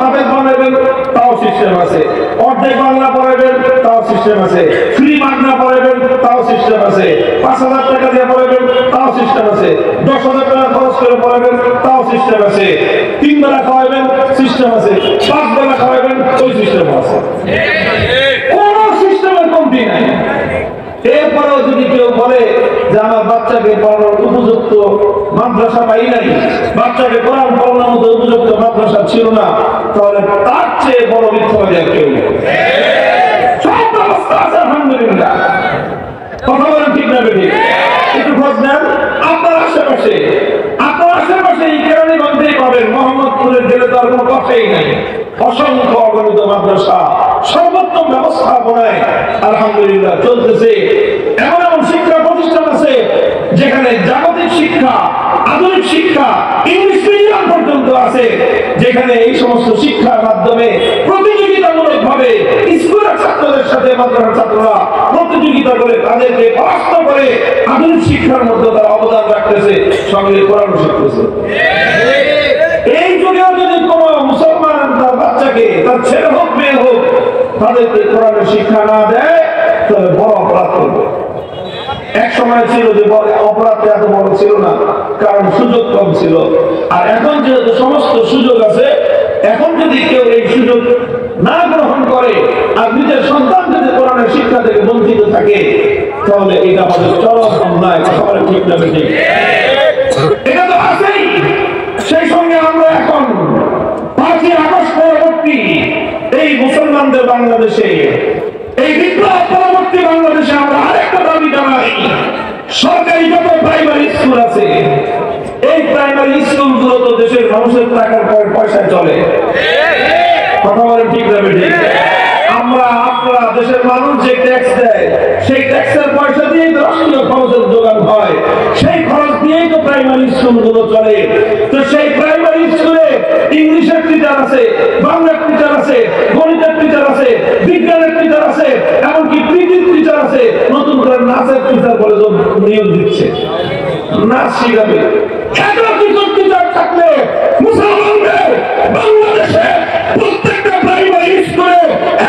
হাফেজ বানাবেন, তাও সিস্টেম আছে। অর্ধেক বাংলা পড়াবেন, তাও সিস্টেম আছে। ফ্রি বাংলা পড়াবেন, তাও সিস্টেম আছে। 5,000 টাকা দিয়ে পড়াবেন, তাও সিস্টেম আছে। 10,000 টাকা খরচ করে পড়াবেন, তাও সিস্টেম আছে। 3 বেলা খাওয়াবেন, সিস্টেম আছে। 5 বেলা খাওয়াবেন, ওই সিস্টেম আছে। কোন সিস্টেমের কমতি নাই। এরপরেও যদি কেউ বলে যে আমার বাচ্চাকে পড়ানোর উপযুক্ত মাদ্রাসা পাই নাই, বাচ্চাকে কোরআন পড়ানোর মতো উপযুক্ত মাদ্রাসা ছিল না, তাহলে তার চেয়ে বড় মিথ্যাবাদী আর কেউ নেই। সব ব্যবস্থা আছে আলহামদুলিল্লাহ। কথা বলেন ঠিক না বেঠিক? একটু খোঁজ নেন আপনার আশেপাশে এই কেরানীগঞ্জেই পাবেন। মোহাম্মদপুরের গেলে তো আর কোনো কথাই নাই। অসংখ্য অগণিত মাদ্রাসা, সর্বোত্তম ব্যবস্থাপনায় আলহামদুলিল্লাহ চলতেছে। এমন এমন শিক্ষা প্রতিষ্ঠান আছে যেখানে জাগতিক শিক্ষা, আধুনিক শিক্ষা, ইংলিশ মিডিয়াম পর্যন্ত আছে, যেখানে এই সমস্ত শিক্ষার মাধ্যমে প্রতিযোগিতামূলক ভাবে স্কুলের ছাত্রদের সাথে মাদ্রাসার ছাত্ররা প্রতিযোগিতা করে তাদেরকে পরাস্ত করে আধুনিক শিক্ষার মধ্যে তারা অবদান রাখতেছে, সঙ্গে কোরআন শিখতেছে। এই যুগেও যদি কোন মুসলমান তার বাচ্চাকে, তার ছেলে হোক মেয়ে হোক, তাদেরকে কোরআনের শিক্ষা না দেয়, তাহলে বড় অপরাধ করবে। এক সময় ছিল যে অপরাধটা এত বড় ছিল না, কারণ সুযোগ কম ছিল। আর এখন যেহেতু সমস্ত সুযোগ আছে, এখন যদি কেউ এই সুযোগ না গ্রহণ করে আর নিজের সন্তান যদি কোরআনের শিক্ষা থেকে বঞ্চিত থাকে, তাহলে এটা আমাদের চরম অন্যায়। কথা বলে ঠিক না বেঠিক? এটা তো আছেই। সেই সঙ্গে আমরা এখন 5ই আগস্ট পরবর্তী এই মুসলমানদের বাংলাদেশে, এই বিপ্লব পরবর্তী বাংলাদেশে আমরা আরেকটা দাবি জানাই। সরকারি যত প্রাইমারি স্কুল আছে, এই প্রাইমারি স্কুলগুলো তো দেশের মানুষের টাকার পয়সায় চলে। কথা বলেন ঠিক না বেঠিক? আপনারা দেশের মানুষ যে ট্যাক্স দেয়, সেই ট্যাক্সের পয়সা দিয়েই তো রাষ্ট্রীয় খরচের যোগান হয়। সেই খরচ দিয়েই তো প্রাইমারি স্কুলগুলো চলে। তো সেই প্রাইমারি স্কুলে ইংলিশের টিচার আছে, বাংলার টিচার আছে, গণিতের টিচার আছে, বিজ্ঞানের টিচার আছে, এমনকি পিটির টিচার আছে। নতুন করে নাচের টিচার বলে নিয়োগ দিচ্ছে, নাচ শিখাবে। এত কিছু টিচার থাকলে মুসলমানদের বাংলাদেশে প্রত্যেকটা প্রাইমারি স্কুলে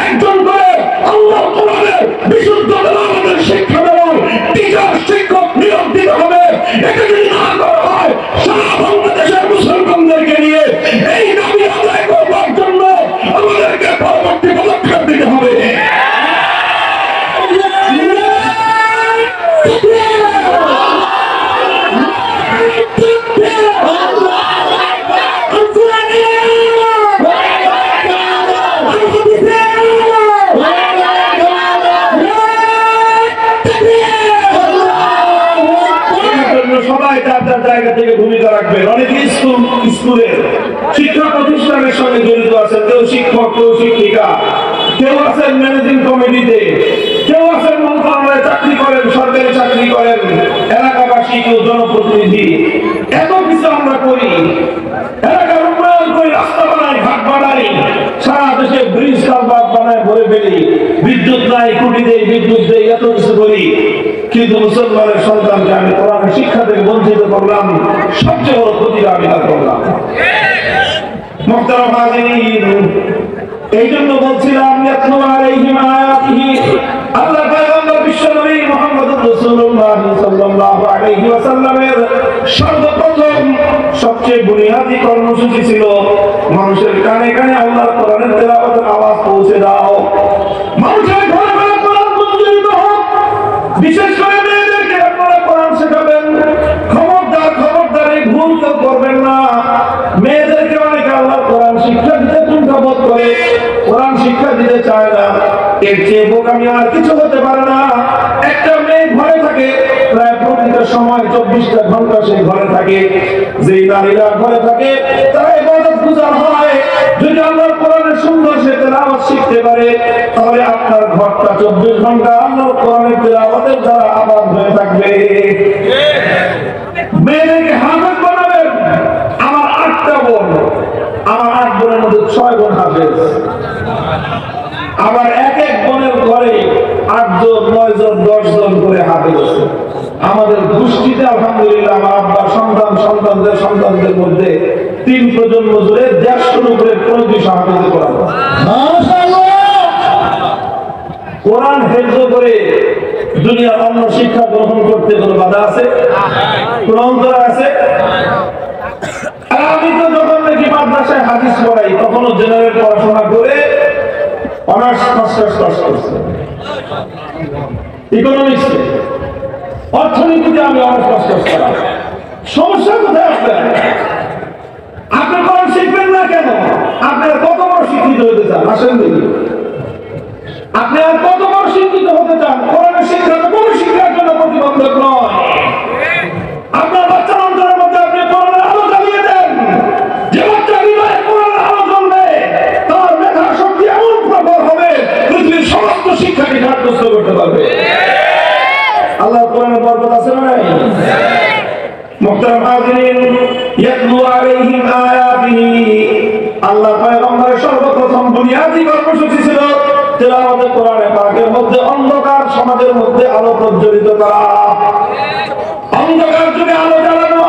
একজন করে আল্লাহ কোরআনের বিশুদ্ধ তেলাওয়াতের শিক্ষা দেওয়ার টিচার, শিক্ষক নিয়োগ দিতে হবে। এটা যদি না করা হয়, সারা বাংলাদেশের মুসলমানদেরকে নিয়ে এই দাবি আদায় করবার জন্য আমাদেরকে পরবর্তী পদক্ষেপ দিতে হবে। সবাই তার তার জায়গা থেকে ভূমিকা রাখবেন। অনেকে স্কুলের শিক্ষা প্রতিষ্ঠানের সঙ্গে জড়িত আছেন, কেউ শিক্ষক, কেউ শিক্ষিকা, কেউ আছেন ম্যানেজিং কমিটিতে, কেউ আছেন মন্ত্রণালয়ে চাকরি করেন, সরকারি চাকরি করেন, এলাকাবাসী, কেউ জনপ্রতিনিধি। এত কিছু আমরা করি, এলাকার উন্নয়ন করি, রাস্তা বানাই, ঘাট বানাই, সারা দেশে ব্রিজ কালভার্ট বানায় ভরে ফেলি, বিদ্যুৎ নাই, কুটি দেই, বিদ্যুৎ দেই, এত কিছু করি। কিন্তু মুসলমানের সন্তানকে আমি কোরআনের শিক্ষা থেকে বঞ্চিত করলাম, সবচেয়ে বড় ক্ষতিটা আমি তা করলাম। মুহতারাম হাজিরিন, এই জন্য বলছিলাম ইয়াতলু আলাইহিম আয়াতিহি, আল্লাহ পয়গম্বর বিশ্বনবী মুহাম্মদুর রাসূলুল্লাহ সাল্লাল্লাহু আলাইহি ওয়াসাল্লামের সর্বপ্রথম সবচেয়ে বুনিয়াদি কর্মসূচি ছিল মানুষের কানে কানে আল্লাহর কোরআনের তেলাওয়াতের আওয়াজ পৌঁছে দাও। মানুষের ঘরে ঘরে কোরআন মুদ্রিত হোক। বিশেষ করে মেয়েদেরকে আপনারা কোরআন শেখাবেন। খবরদার এই ভুল কেউ করবেন না। মেয়েদেরকে অনেকে আল্লাহর কোরআন শিক্ষা দিতে কুণ্ঠাবোধ করে, কোরআন শিক্ষা দিতে চায় না। এর চেয়ে বোকামি আর কিছু হতে পারে না। একটা মেয়ে ঘরে থাকে, প্রায় প্রতিটা সময় 24টা ঘন্টা সে ঘরে থাকে। যেই নারীরা ঘরে থাকে তারা ইবাদত গুজার হয়। যদি আল্লাহর কোরআনের সুন্দর সে তেলাওয়াত শিখতে পারে, তাহলে আপনার ঘরটা 24 ঘন্টা আল্লাহর কোরআনের তেলাওয়াতের দ্বারা আবাদ হয়ে থাকবে। মেয়েদেরকে হাফেজ বানাবেন। আমার 8টা বোন, আমার 8 বোনের মধ্যে 6 বোন হাফেজ। আবার এক এক বোনের ঘরে 8 জন 9 জন 10 জন করে হাফেজ আছে। আমাদের গোষ্ঠীতে আলহামদুলিল্লাহ আমার আব্বার সন্তানদের মধ্যে 3 প্রজন্ম জুড়ে 150 উপরে 200 হাফেজ কোরআন। কোরআন হেফজ করে দুনিয়ার অন্য শিক্ষা গ্রহণ করতে কোনো বাধা আছে? কোন অন্তরা আছে? আমি তো যখন নাকি মাদ্রাসায় হাদিস পড়াই তখনও জেনারেল পড়াশোনা করে অনার্স মাস্টার্স পাস করছি। ইকোনমিক্সে, অর্থনীতিতে আমি অনার্স মাস্টার্স করা। সমস্যা কোথায় আপনার? আপনি কোরআন শিখবেন না কেন? আপনার কত বড় শিক্ষিত হতে চান? আসেন দেখি, আপনি আর কত বড় শিক্ষিত হতে চান? কোরআনের শিক্ষা তো কোনো শিক্ষার জন্য প্রতিবন্ধক নয়। আপনার বাচ্চার অন্তরের মধ্যে আপনি কোরআনের আলো জ্বালিয়ে দেন। যে বাচ্চা হৃদয়ে কোরআনের আলো জ্বলবে তার মেধা শক্তি এমন প্রবল হবে পৃথিবীর সমস্ত শিক্ষাকে সাব্যস্ত করতে পারবে। আল্লাহ কোরআনের বরকত আছে না নাই? মুহতারাম হাজিরিন, ইয়াতলু আলাইহিম আয়াতিহি, আল্লাহ পয়গম্বরের সর্বপ্রথম বুনিয়াদি কর্মসূচি ছিল তেলাওয়াতে কোরআনে পাকের মধ্যে অন্ধকার সমাজের মধ্যে আলো প্রজ্বলিত করা। অন্ধকার যুগে আলো জ্বালানো,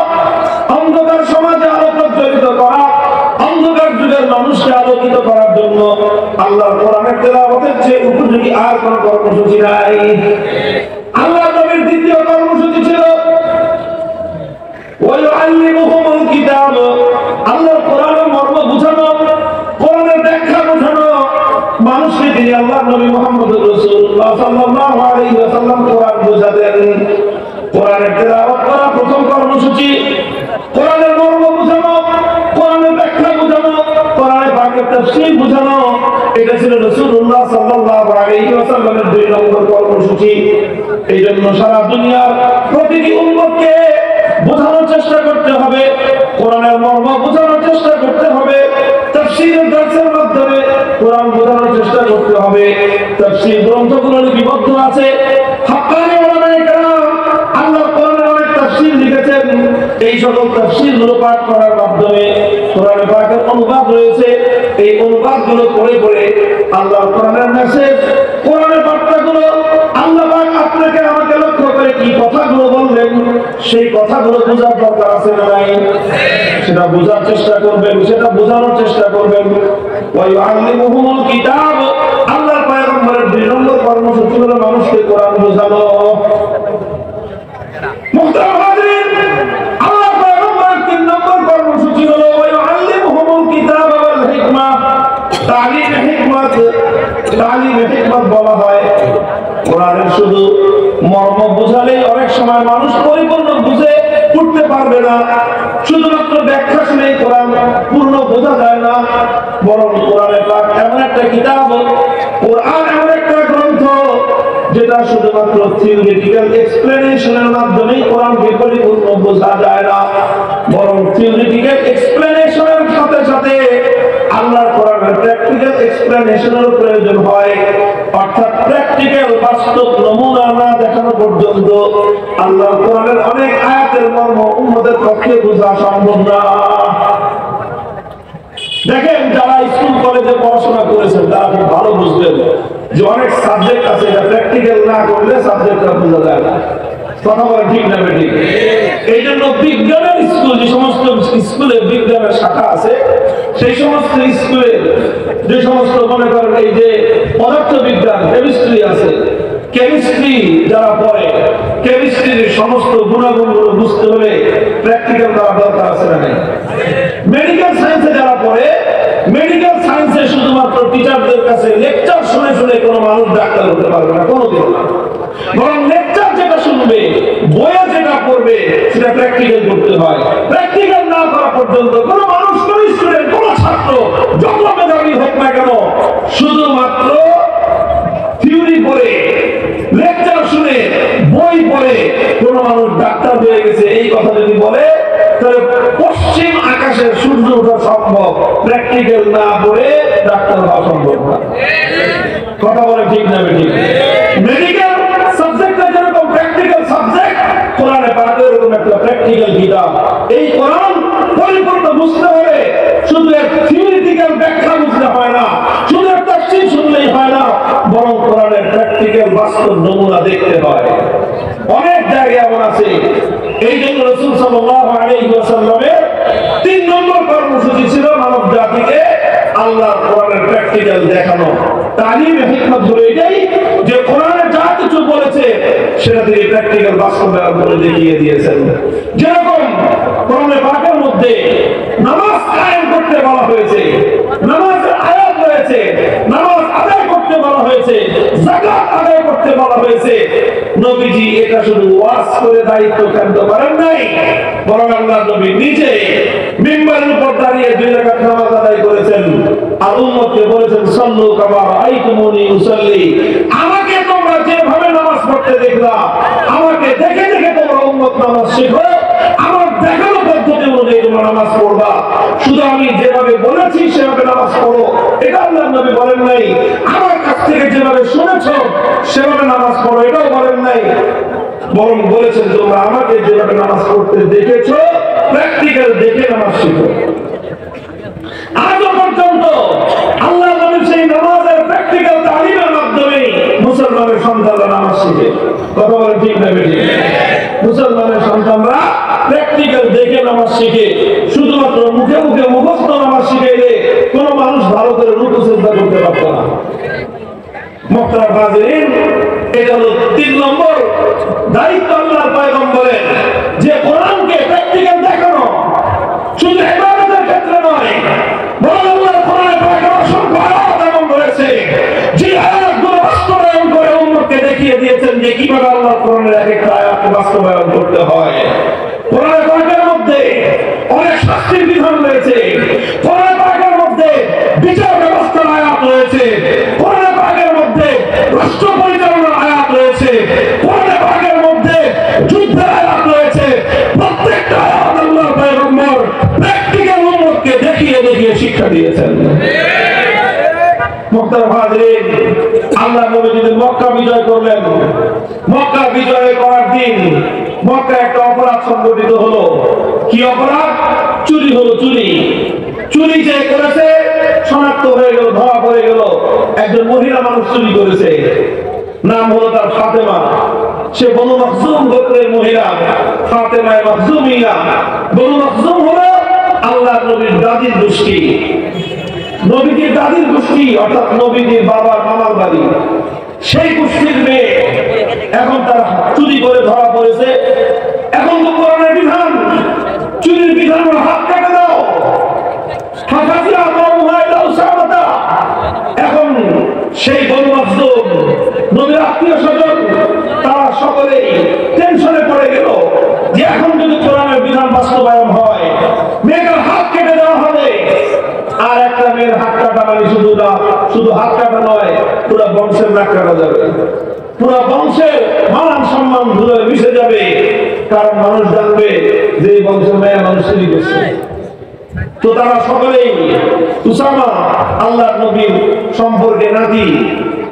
অন্ধকার সমাজে আলো প্রজ্বলিত করা, অন্ধকার যুগের মানুষকে আলোকিত করার জন্য আল্লাহর কোরআনের তেলাওয়াতের চেয়ে উপযোগী আর কোন কর্মসূচি নাই। আল্লাহর নবীর দ্বিতীয় কর্মসূচি ছিল ওয়ায়ুআল্লিমুহুমুল কিতাব, আল্লাহর কোরআনের মর্ম বুঝানো, কোরআনের ব্যাখ্যা বোঝানো মানুষকে। তিনি আল্লাহর নবী মুহাম্মদুর রাসূলুল্লাহ সাল্লাল্লাহু আলাইহি ওয়াসাল্লাম কোরআন বোঝাতেন। কোরআনের তেলাওয়াত করা প্রথম কর্মসূচি, কোরআনের মর্ম বোঝানো, কোরআনের ব্যাখ্যা বোঝানো, কোরআনের পাকের তাফসীর বোঝানো, এটা ছিল রাসূলুল্লাহ সাল্লাল্লাহু আলাইহি ওয়াসাল্লামের 2 নম্বর কর্মসূচি। এই জন্য সারা দুনিয়ার প্রতিটি উম্মতকে বোঝানোর চেষ্টা করতে হবে, কোরআনের মর্ম বোঝানোর চেষ্টা করতে হবে, তাফসীরের দার্সের মাধ্যমে কোরআন বোঝানোর চেষ্টা করতে হবে। তাফসীর গ্রন্থগুলো লিপিবদ্ধ আছে, হাক্কানি উলামায়ে কেরাম আল্লাহর কোরআনের অনেক তাফসীর লিখেছেন। এই সকল তাফসীরগুলো পাঠ করার মাধ্যমে কোরআনে পাকের অনুবাদ রয়েছে। এই অনুবাদগুলো পড়ে পড়ে আল্লাহর কোরআনের মেসেজ, কোরআনের বার্তাগুলো আল্লাহ পাক আপনাকে আমাকে লক্ষ্য করে কি কথাগুলো বললেন সেই কথাগুলো বোঝার দরকার আছে না নাই? সেটা বোঝার চেষ্টা করবেন, সেটা বোঝানোর চেষ্টা করবেন। ওয়ায়ুআল্লিমুহুমুল কিতাব, আল্লাহর পয়গম্বরের 2 নম্বর কর্মসূচি হলো মানুষকে কোরআন বোঝানো। মুহতারাম হাজিরিন, আল্লাহর পয়গম্বরের 3 নম্বর কর্মসূচি হলো ওয়ায়ুআল্লিমুহুমুল কিতাব ওয়াল হিকমা, তালিমে হিকমত। তালিমে হিকমত বলা হয় কোরআনের শুধু মর্ম বুঝালেই অনেক সময় মানুষ পরিপূর্ণ বুঝে উঠতে পারবে না। শুধুমাত্র ব্যাখ্যা শুনেই কোরআন পূর্ণ বোঝা যায় না, বরং কোরআনের পাক এমন একটা কিতাব, কোরআন এমন একটা গ্রন্থ যেটা শুধুমাত্র থিওরিটিক্যাল এক্সপ্লেনেশনের মাধ্যমেই কোরআনকে পরিপূর্ণ বোঝা যায় না, বরং থিওরিটিক্যাল এক্সপ্লেনেশনের সাথে সাথে আল্লাহর কোরআনের প্র্যাকটিক্যাল এক্সপ্লেনেশনের প্রয়োজন হয়। অর্থাৎ প্র্যাকটিক্যাল বাস্তব নমুনা না দেখানো পর্যন্ত আল্লাহর কোরআনের অনেক আয়াতের মর্ম উম্মতের পক্ষে বোঝা সম্ভব না। দেখেন, যারা স্কুল কলেজে পড়াশোনা করেছেন তারা খুব ভালো বুঝবেন যে অনেক সাবজেক্ট আছে এটা প্র্যাকটিক্যাল না করলে সাবজেক্টটা বোঝা যায় না। কথা বলা ঠিক না বেঠিক? এই জন্য বিজ্ঞানের স্কুল, যে সমস্ত স্কুলে বিজ্ঞানের শাখা আছে সেই সমস্ত স্কুলে যে সমস্ত মনে করেন এই যে পদার্থ বিজ্ঞান, কেমিস্ট্রি আছে, কেমিস্ট্রি যারা পড়ে কেমিস্ট্রির সমস্ত গুণাগুণগুলো বুঝতে হলে প্র্যাকটিক্যাল করা দরকার আছে না নাই? মেডিকেল সায়েন্সে যারা পড়ে, মেডিকেল সায়েন্সে শুধুমাত্র টিচারদের কাছে লেকচার শুনে শুনে কোনো মানুষ ডাক্তার হতে পারবে না, কোনোদিন না। বরং লেকচার যেটা শুনবে, বইয়ে যেটা পড়বে সেটা প্র্যাকটিক্যাল করতে হয়। প্র্যাকটিক্যাল না করা পর্যন্ত কোনো মানুষ, কোনো স্টুডেন্ট, কোনো ছাত্র যত মেধাবী হোক না কেন, শুধুমাত্র থিওরি পড়ে, লেকচার শুনে, বই পড়ে কোনো মানুষ ডাক্তার হয়ে গেছে এই কথা যদি বলে তাহলে পশ্চিম আকাশের সূর্য ওঠা সম্ভব, প্র্যাকটিক্যাল না পড়ে ডাক্তার হওয়া সম্ভব না। কথা বলে ঠিক না ঠিক? মেডিকেল সাবজেক্টটা যেরকম প্র্যাকটিক্যাল সাবজেক্ট, কোরআনে পাকে এরকম একটা প্র্যাকটিক্যাল কিতাব। এই কোরআন পরিপূর্ণ বুঝতে হলে শুধু এক থিওরিটিক্যাল ব্যাখ্যা বুঝতে হয় না, শুধু একটা তাফসীর শুনলেই হয় না, বরং কোরআনের প্র্যাকটিক্যাল বাস্তব নমুনা দেখতে হয়। অনেক জায়গায় এমন আছে। এই জন্য রাসূল সাল্লাল্লাহু আলাইহি ওয়াসাল্লামের 3 নম্বর কর্মসূচি ছিল মানব জাতিকে আল্লাহর কোরআনের প্র্যাকটিক্যাল দেখানো। তালিমে হিকমত হলো এটাই যে কোরআনে যা কিছু বলেছে সেটা তিনি প্র্যাকটিক্যাল বাস্তবায়ন করে দেখিয়ে দিয়েছেন। যেরকম কোরআনে পাকের মধ্যে নামাজ কায়েম করতে বলা হয়েছে, নামাজের আয়াত রয়েছে, নামাজ আদায় করতে বলা হয়েছে, যাকাত আদায় করতে বলা হয়েছে। নবীজি এটা শুধু ওয়াজ করে দায়িত্ব কান্ত করেন নাই, বরং আল্লাহর নবী নিজে মিম্বারের উপর দাঁড়িয়ে 2 রাকাত নামাজ আদায় করেছেন। আর উম্মতকে বলেছেন সাল্লু কামা রাআইতুমুনি উসাল্লি, আমাকে তোমরা যেভাবে নামাজ পড়তে দেখলা, আমাকে দেখে দেখে তোমরা উম্মত নামাজ শিখো, আমার দেখানো পদ্ধতি অনুযায়ী তোমরা নামাজ পড়বা। শুধু আমি যেভাবে বলেছি সেভাবে নামাজ পড়ো, এটা আল্লাহর নবী বলেন নাই। আমার কাছ থেকে যেভাবে শুনেছো সেভাবে নামাজ পড়ো, এটাও বলেন নাই, বরং বলেছেন তোমরা আমাকে যেভাবে নামাজ পড়তে দেখেছো প্র্যাকটিক্যাল দেখে নামাজ শিখো। আজও পর্যন্ত আল্লাহ নবী সেই নামাজের প্র্যাকটিক্যাল তালিমের মাধ্যমে মুসলমানের সন্তানরা নামাজ শিখে। কথা বলে ঠিক না বেশি? মুসলমানের সন্তানরা প্র্যাকটিক্যাল দেখে নামাজ শিখে। শুধুমাত্র মুখে মুখে মুখস্থ নামাজ শিখাইলে কোন মানুষ ভালো করে রুকু সিজদা করতে পারত না। মুহতারাম হাজিরিন, এটা হলো 3 নম্বর দায়িত্ব আল্লাহর পয়গম্বরের, যে কোরআনকে প্র্যাকটিক্যাল দেখানো। শুধু ইবাদতের ক্ষেত্রে নয়, বরং আল্লাহর কোরআনে পাকে অসংখ্য আয়াত এমন রয়েছে যে আয়াতগুলো বাস্তবায়ন করে উম্মতকে দেখিয়ে দিয়েছেন যে কিভাবে আল্লাহর কোরআনের এক একটা আয়াত বাস্তবায়ন করতে হয়। কোরআনে পাকের মধ্যে অনেক শাস্তির বিধান রয়েছে, কোরআনে পাকের মধ্যে বিচার ব্যবস্থার আয়াত রয়েছে, কোরআনে পাকের মধ্যে রাষ্ট্র পরিচালনার আয়াত রয়েছে, কোরআনে পাকের মধ্যে যুদ্ধের আয়াত রয়েছে। প্রত্যেকটা আয়াত আল্লাহর পয়গম্বর প্র্যাকটিক্যাল উম্মতকে দেখিয়ে দেখিয়ে শিক্ষা দিয়েছেন। মুহতারাম হাজিরিন, আল্লাহ নবী যেদিন মক্কা বিজয় করলেন, মক্কা বিজয় করার দিন মক্কায় একটা অপরাধ সংঘটিত হলো। কি অপরাধ? চুরি হলো। চুরি যে করেছে শনাক্ত হয়ে গেল, ধরা পড়ে গেল। একজন মহিলা মানুষ চুরি করেছে, নাম হলো তার ফাতেমা। সে বনু মখজুম গোত্রের মহিলা, ফাতেমা মখজুমিয়া। বনু মখজুম হলো আল্লাহর নবীর দাদির গোষ্ঠী, নবীজির দাদির গোষ্ঠী, অর্থাৎ নবীজির বাবার মামার বাড়ি। সেই গোষ্ঠীর মেয়ে এখন তার চুরি করে ধরা পড়েছে। এখন তো কোরআনের বিধান, চুরির বিধান হাত কেটে দাও, এখন সেই বনু মখজুম নবীর আত্মীয় স্বজন তারা সকলেই টেনশনে পড়ে গেল যে এখন যদি কোরআনের বিধান বাস্তবায়ন হয় মেয়েটার হাত কেটে দেওয়া হবে। আর একটা মেয়ের হাত কাটা মানে শুধু হাত কাটা নয়, পুরো বংশের নাক কাটা যাবে, পুরো বংশের মান সম্মান ধুলে মিশে যাবে। কারণ মানুষ জানবে যে এই বংশের মেয়ে মানুষ চুরি করছে। তো তারা সকলেই উসামা আল্লাহর নবীর সম্পর্কে নাতি,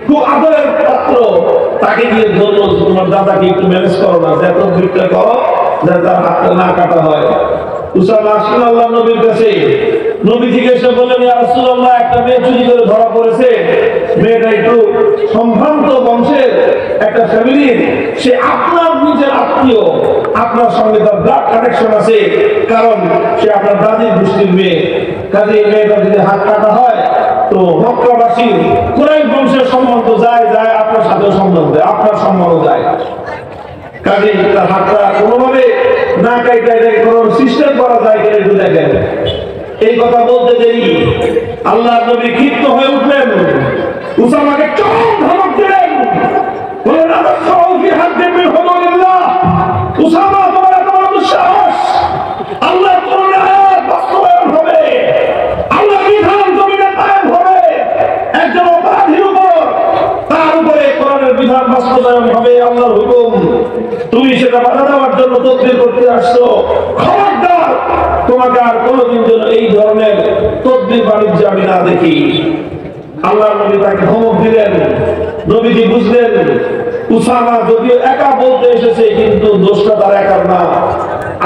খুব আদরের পাত্র, তাকে দিয়ে বলল তোমার দাদাকে একটু ম্যানেজ করো না, এত ভিড়টা করো যাতে তার হাতটা না কাটা হয়। উসামা আসলেন আল্লাহ নবীর কাছে। নবী জিজ্ঞাসা করলেন, ইয়া রাসূলুল্লাহ, একটা মেয়ে চুরি করে ধরা পড়েছে। মেয়েটা একটু সম্ভ্রান্ত বংশের একটা ফ্যামিলির, সে আপনার নিজের আত্মীয়, আপনার সঙ্গে তার ব্লাড কানেকশন আছে, কারণ সে আপনার দাদির গোষ্ঠীর মেয়ে। কাজে মেয়েটা যদি হাত কাটা হয় তো মক্কাবাসীর কুরাইশ বংশের সম্মান তো যায়, আপনার সাথেও সম্মান যায়, আপনার সম্মানও যায়। কাজে তার হাতটা কোনোভাবে না কাইটা এটাকে কোনো সিস্টেম করা যায় কিনা একটু দেখেন। এই কথা বলতে দেরি আল্লাহর নবী ক্ষিপ্ত হয়ে উঠলেন, উসামাকে চরম ধমক দিলেন, বললেন উসামা, তোমার এত বড় দুঃসাহস, আল্লাহর কোরআনের আয়াত বাস্তবায়ন হবে, আল্লাহর বিধান জমিনে কায়েম হবে, একজন অপরাধীর উপর তার উপরে কোরআনের বিধান বাস্তবায়ন হবে আল্লাহর হুকুম, তুমি সেটা বাধা দেওয়ার জন্য তদবির করতে আসছো, খবরদার তোমাকে আর কোনোদিন যেন এই ধরনের তদবির বাণিজ্য আমি না দেখি। আল্লাহ নবী তাকে ধমক দিলেন। নবীজি বুঝলেন উসামা যদিও একা বলতে এসেছে, কিন্তু দোষটা তার একার না,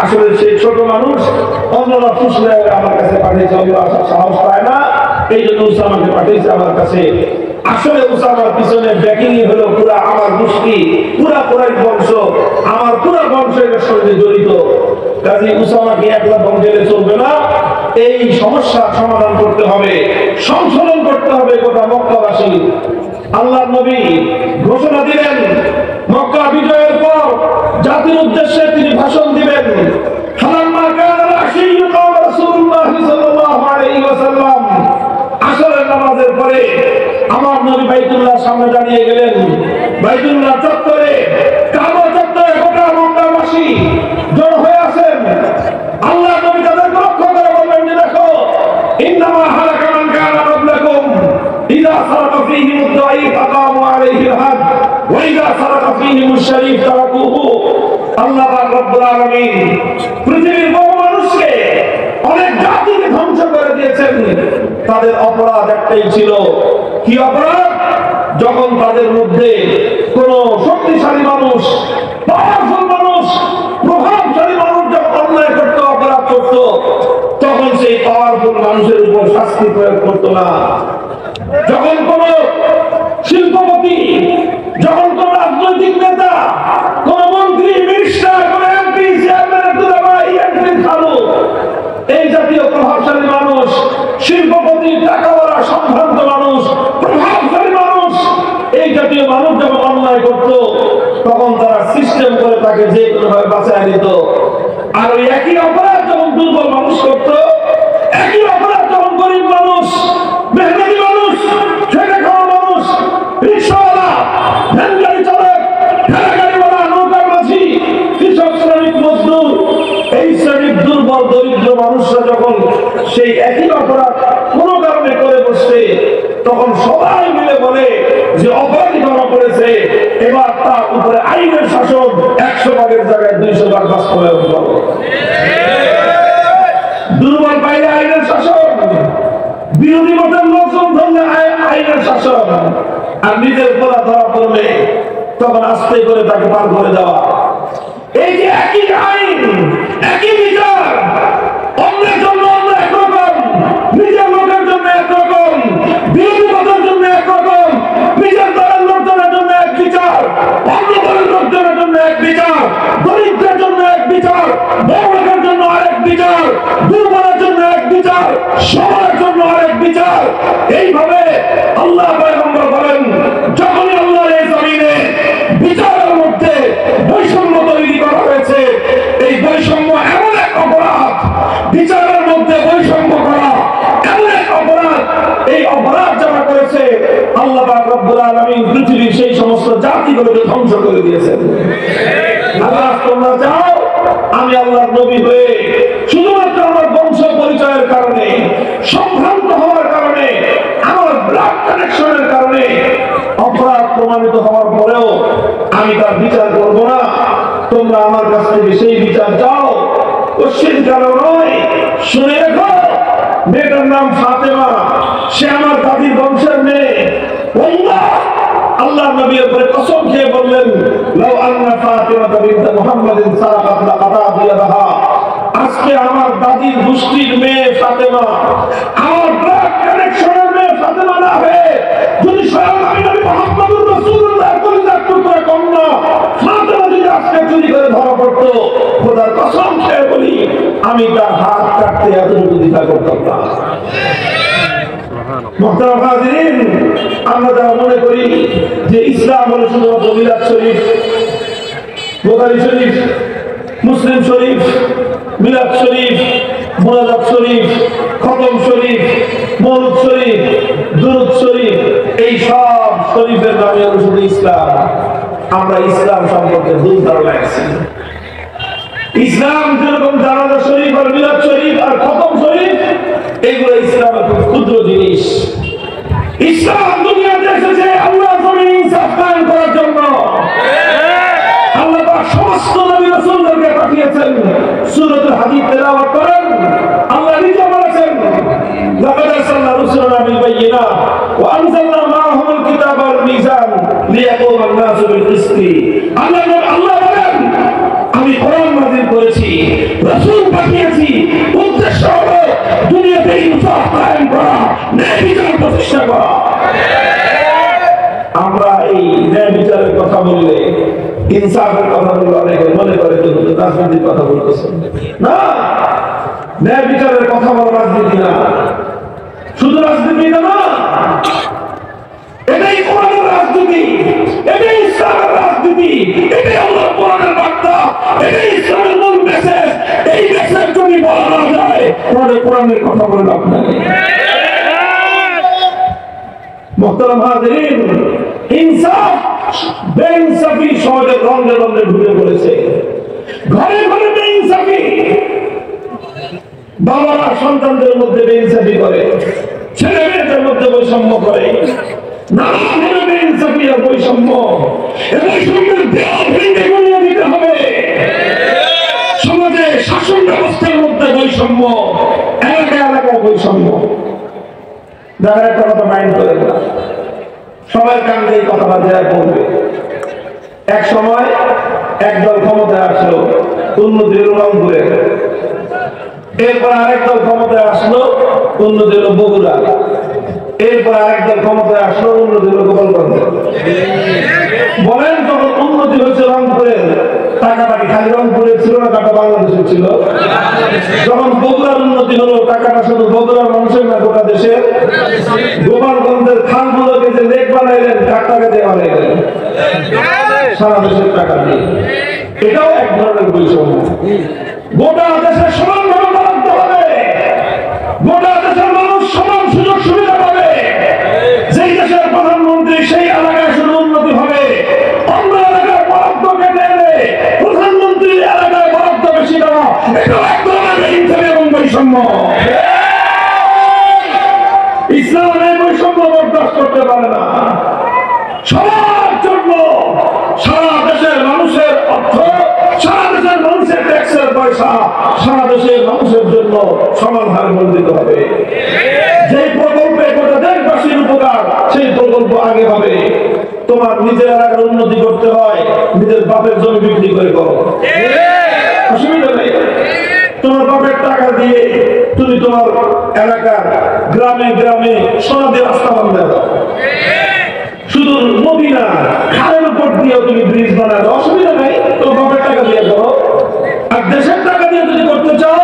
আসলে সে ছোট মানুষ, অন্যরা ফুসলে আমার কাছে পাঠিয়েছে, অন্যরা আসার সাহস পায় না, এই জন্য উসামাকে পাঠিয়েছে আমার কাছে। আসলে উসামার পিছনে ব্যাকিং হলো পুরা আমার গোষ্ঠী, পুরা কুরাইশ বংশ, আমার পুরা বংশ এর সঙ্গে জড়িত। কাজী উসামাকে একলা বংশে চলবে না, এই সমস্যা সমাধান করতে হবে, সংশোধন করতে হবে গোটা মক্কাবাসী। আল্লাহর নবী ঘোষণা দিলেন, মক্কা বিজয়ের পর জাতির উদ্দেশ্যে তিনি ভাষণ দিবেন। ফালাম্মা কানা আশিয়্যু ক্বালা রাসূলুল্লাহ সাল্লাল্লাহু আলাইহি ওয়াসাল্লাম, আসরের নামাজের পরে আমার নবী বাইতুল্লাহর সামনে দাঁড়িয়ে গেলেন। বাইতুল্লাহ চত্বরে, কাবা চত্বরে গোটা মক্কাবাসী জড়ো হয়ে আছেন। আল্লাহ নবী তাদেরকে লক্ষ্য করে বললেন যে দেখো, ইন্নামা হালাকা মান কানা ক্বাবলাকুম ইযা সারাকা ফীহিমুদ দাঈফ আকামু আলাইহিল হাদ ওয়া ইযা সারাকা ফীহিমুশ শরীফ তারাকুহু। আল্লাহ পাক রব্বুল আলামিন পৃথিবীর বহু মানুষকে, অনেক জাতিকে ধ্বংস করে দিয়েছেন। তাদের অপরাধ একটাই ছিল, কি অপরাধ? যখন তাদের মধ্যে কোন শক্তিশালী মানুষ, পাওয়ারফুল মানুষ, প্রভাবশালী মানুষ যখন অন্যায় করত, অপরাধ করত, তখন সেই পাওয়ারফুল মানুষের উপর শাস্তি প্রয়োগ করত না। যখন কোন শিল্পপতি, যখন কোন রাজনৈতিক নেতা, কোন মন্ত্রী, মিনিস্টার, কোন এমপি, চেয়ারম্যান, এমপি খালু, এই জাতীয় প্রভাবশালী মানুষ, শিল্পপতি, টাকাওয়ালা, সম্ভ্রান্ত মানুষ, প্রভাবশালী মানুষ, এই জাতীয় মানুষ যখন অন্যায় করত, তখন তারা সিস্টেম করে তাকে যে কোনো ভাবে বাঁচায় নিত। আর ওই একই অপরাধ যখন দুর্বল মানুষ করত, একই অপরাধ যখন গরিব মানুষ, মেহনতি মানুষ, খেটে খাওয়া মানুষ, রিকশাওয়ালা, ভ্যান গাড়ি চালক, ঠেলা গাড়িওয়ালা, নৌকার মাঝি, কৃষক, শ্রমিক, মজদুর, এই শ্রেণীর দুর্বল দরিদ্র মানুষরা যখন সেই একই অপরাধ কোনো কারণে করে বসছে, তখন সবাই মিলে বলে যে অপরাধী ধরা পড়েছে, এবার তার উপরে আইনের শাসন 100 ভাগের জায়গায় 200 ভাগ বাস্তবায়ন করো। দুর্বল পাইলে আইনের শাসন, বিরোধী মতের লোকজন ধরলে আইনের শাসন, আর নিজের অপরাধ ধরা পড়লে তখন আস্তে করে তাকে পার করে দেওয়া। এই যে একই আইন, একই বিচার, অন্যের জন্য অন্য একরকম, নিজের লোকের জন্য একরকম, বিরোধী মতের জন্য একরকম, নিজের দলের লোকজনের জন্য এক বিচার, অন্য দলের লোকজনের জন্য এক বিচার, দরিদ্রের জন্য এক বিচার, বড়লোকের জন্য আরেক বিচার, দুর্বলের জন্য এক বিচার, সবার জন্য আরেক বিচার। এইভাবে আল্লাহ পয়গম্বর বলেন, যখনই আল্লাহর এই জমিনে বিচারের মধ্যে বৈষম্য তৈরি করা হয়েছে, এই বৈষম্য এমন এক অপরাধ, বিচারের মধ্যে বৈষম্য করা এমন এক অপরাধ, এই অপরাধ যারা করেছে আল্লাহ পাক রব্বুল আলামিন পৃথিবীর সেই সমস্ত জাতিগুলোকে ধ্বংস করে দিয়েছেন। আল্লাহ, তোমরা যাও, আমি আল্লাহর নবী হয়ে শুধুমাত্র আমার বংশ পরিচয়ের কারণে, সম্ভ্রান্ত হওয়ার কারণে, আমার ব্লাড কানেকশনের কারণে অপরাধ প্রমাণিত হওয়ার পরেও আমি তার বিচার করব না। তোমরা আমার কাছ থেকে সেই বিচার চাও, কোশ্চেন কারো নয়। শুনে রেখো, মেয়েটার নাম ফাতেমা, সে আমার দাদির বংশের মেয়ে। আল্লাহ নবীর উপরে কসম খেয়ে বললেন, লাউ আন্না ফাতিমা বিনত মুহাম্মাদিন সারাকাত লাকাতাত ইয়াদাহা, আজকে আমার দাদির গোষ্ঠীর মেয়ে ফাতেমা, আমার ব্লাড কানেকশনের মেয়ে ফাতেমা না হয়ে যদি স্বয়ং আমি নবী মুহাম্মদুর রাসূলুল্লাহ কলিজার টুকরা কন্যা ফাতেমা যদি আজকে চুরি করে ধরা পড়তো, খোদার কসম খেয়ে বলি আমি তার হাত কাটতে এতটুকু দ্বিধা করতাম না। মুহতারাম হাজিরিন, আমরা যারা মনে করি যে ইসলাম হলো শুধুমাত্র মিলাদ শরীফ, বুখারী শরীফ, মুসলিম শরীফ, মিলাদ শরীফ, মুনাজাত শরীফ, খতম শরীফ, মওলুদ শরীফ, দুরূদ শরীফ, এই সব শরীফের নামে হলো শুধু ইসলাম, আমরা ইসলাম সম্পর্কে ভুল ধারণা আছে। ইসলাম যেরকম জানাজা শরীফ আর মিলাদ শরীফ আর খতম শরীফ, এগুলো ইসলামের খুব ক্ষুদ্র জিনিস। ইসলাম দুনিয়াতে এসেছে আল্লাহ জমিনে ইনসাফ কায়েম করার জন্য আল্লাহ পাক সমস্ত নবী রাসূলদেরকে পাঠিয়েছেন। সূরাতুল হাদীদ তেলাওয়াত করেন, আল্লাহ নিজে বলেছেন লাকাদ আরসালনা রুসুলানা বিল বায়িনাত ওয়া আনজালনা মাআহুমুল কিতাবা ওয়াল মিজান লিয়াকুমা আন-নাসু বিল কিসতি। আল্লাহ বলেন আমি কোরআন নাযিল করেছি, রাসূল পাঠিয়েছি, উদ্দেশ্য হলো দুনিয়াতে ইনসাফ কায়েম করা, ন্যায় বিচার প্রতিষ্ঠা করা। আমরা এই ন্যায় বিচারের কথা বললে, ইনসাফের কথা বললে অনেকে মনে করে রাজনীতির কথা বলতেছেন। না, ন্যায় বিচারের কথা বলা রাজনীতি না, শুধু রাজনীতি না, এটাই কোরআনের রাজনীতি, এটাই ইসলামের রাজনীতি, এটাই আল্লাহর কোরআনের বার্তা, এটাই ইসলামের মূল মেসেজ। এই মেসেজ যদি বলা না যায় তাহলে কোরআনের কথা বলে লাভ নাই। মুহতারাম হাজিরিন, ইনসাফ বেইনসাফি সমাজের রঙে রঙে ঢুকে পড়েছে, ঘরে ঘরে বেইনসাফি। বাবারা সন্তানদের মধ্যে বেইনসাফি করে, ছেলে মেয়েদের মধ্যে বৈষম্য করে, নানা ধরনের বেইনসাফি আর বৈষম্য। এই বৈষম্যের দেওয়াল ভেঙে গুঁড়িয়ে দিতে হবে। সমাজে শাসন ব্যবস্থার মধ্যে বৈষম্য, এলাকায় এলাকায় বৈষম্য। যারা একটা কথা মাইন্ড করে না, সবাই কান্দে এই কথাটা দেয়া বলবে। এক সময় একদল ক্ষমতায় আসলো উন্নতির রংপুরে, এরপর আরেক দল ক্ষমতায় আসলো উন্নতি হলো বগুড়া, এরপর আরেক দল ক্ষমতায় আসলো উন্নতি হলো গোপালগঞ্জে। বলেন যখন উন্নতি হয়েছে রংপুরের, টাকাটা কি খালি রংপুরের ছিল না, টাকা বাংলাদেশের ছিল? যখন বগুড়ার উন্নতি হলো, টাকাটা শুধু বগুড়ার মানুষের না, গোটা দেশের। গোপালগঞ্জের খালগুলোকে যে লেক বানাইলেন, কার টাকা দিয়ে বানাইলেন? সারা দেশের টাকা দিয়ে। এটাও এক ধরনের বৈষম্য। গোটা দেশের সমানভাবে বরাদ্দ হবে, গোটা দেশের মানুষ সমান সুযোগ সুবিধা পাবে। যেই দেশের প্রধানমন্ত্রী সেই এলাকায় শুধু উন্নতি হবে, অন্য এলাকায় বরাদ্দ কেটে এনে প্রধানমন্ত্রী এলাকায় বরাদ্দ বেশি দেওয়া, এটাও এক ধরনের ইনসাফ এবং বৈষম্য। ইসলাম এই বৈষম্য বরদাস্ত করতে পারে না। সবার জন্য সারা দেশের মানুষের অর্থ, সারা দেশের মানুষের ট্যাক্সের পয়সা সারা দেশের মানুষের জন্য সমান হারে বন্ধিত হবে। যে প্রকল্পে গোটা দেশবাসীর উপকার, সেই প্রকল্প আগে হবে। তোমার নিজের এলাকার উন্নতি করতে হয়, নিজের বাপের জমি বিক্রি করে করো, অসুবিধা নেই। তোমার বাপের টাকা দিয়ে তুমি তোমার এলাকার গ্রামে গ্রামে সোনাদের রাস্তা বানিয়ে দাও। শুধু নদী না, খালের উপর দিয়েও তুমি ব্রিজ বানাবে, অসুবিধা নেই। তোমার বাপের টাকা দিয়ে করো। আর দেশের টাকা দিয়ে যদি করতে চাও,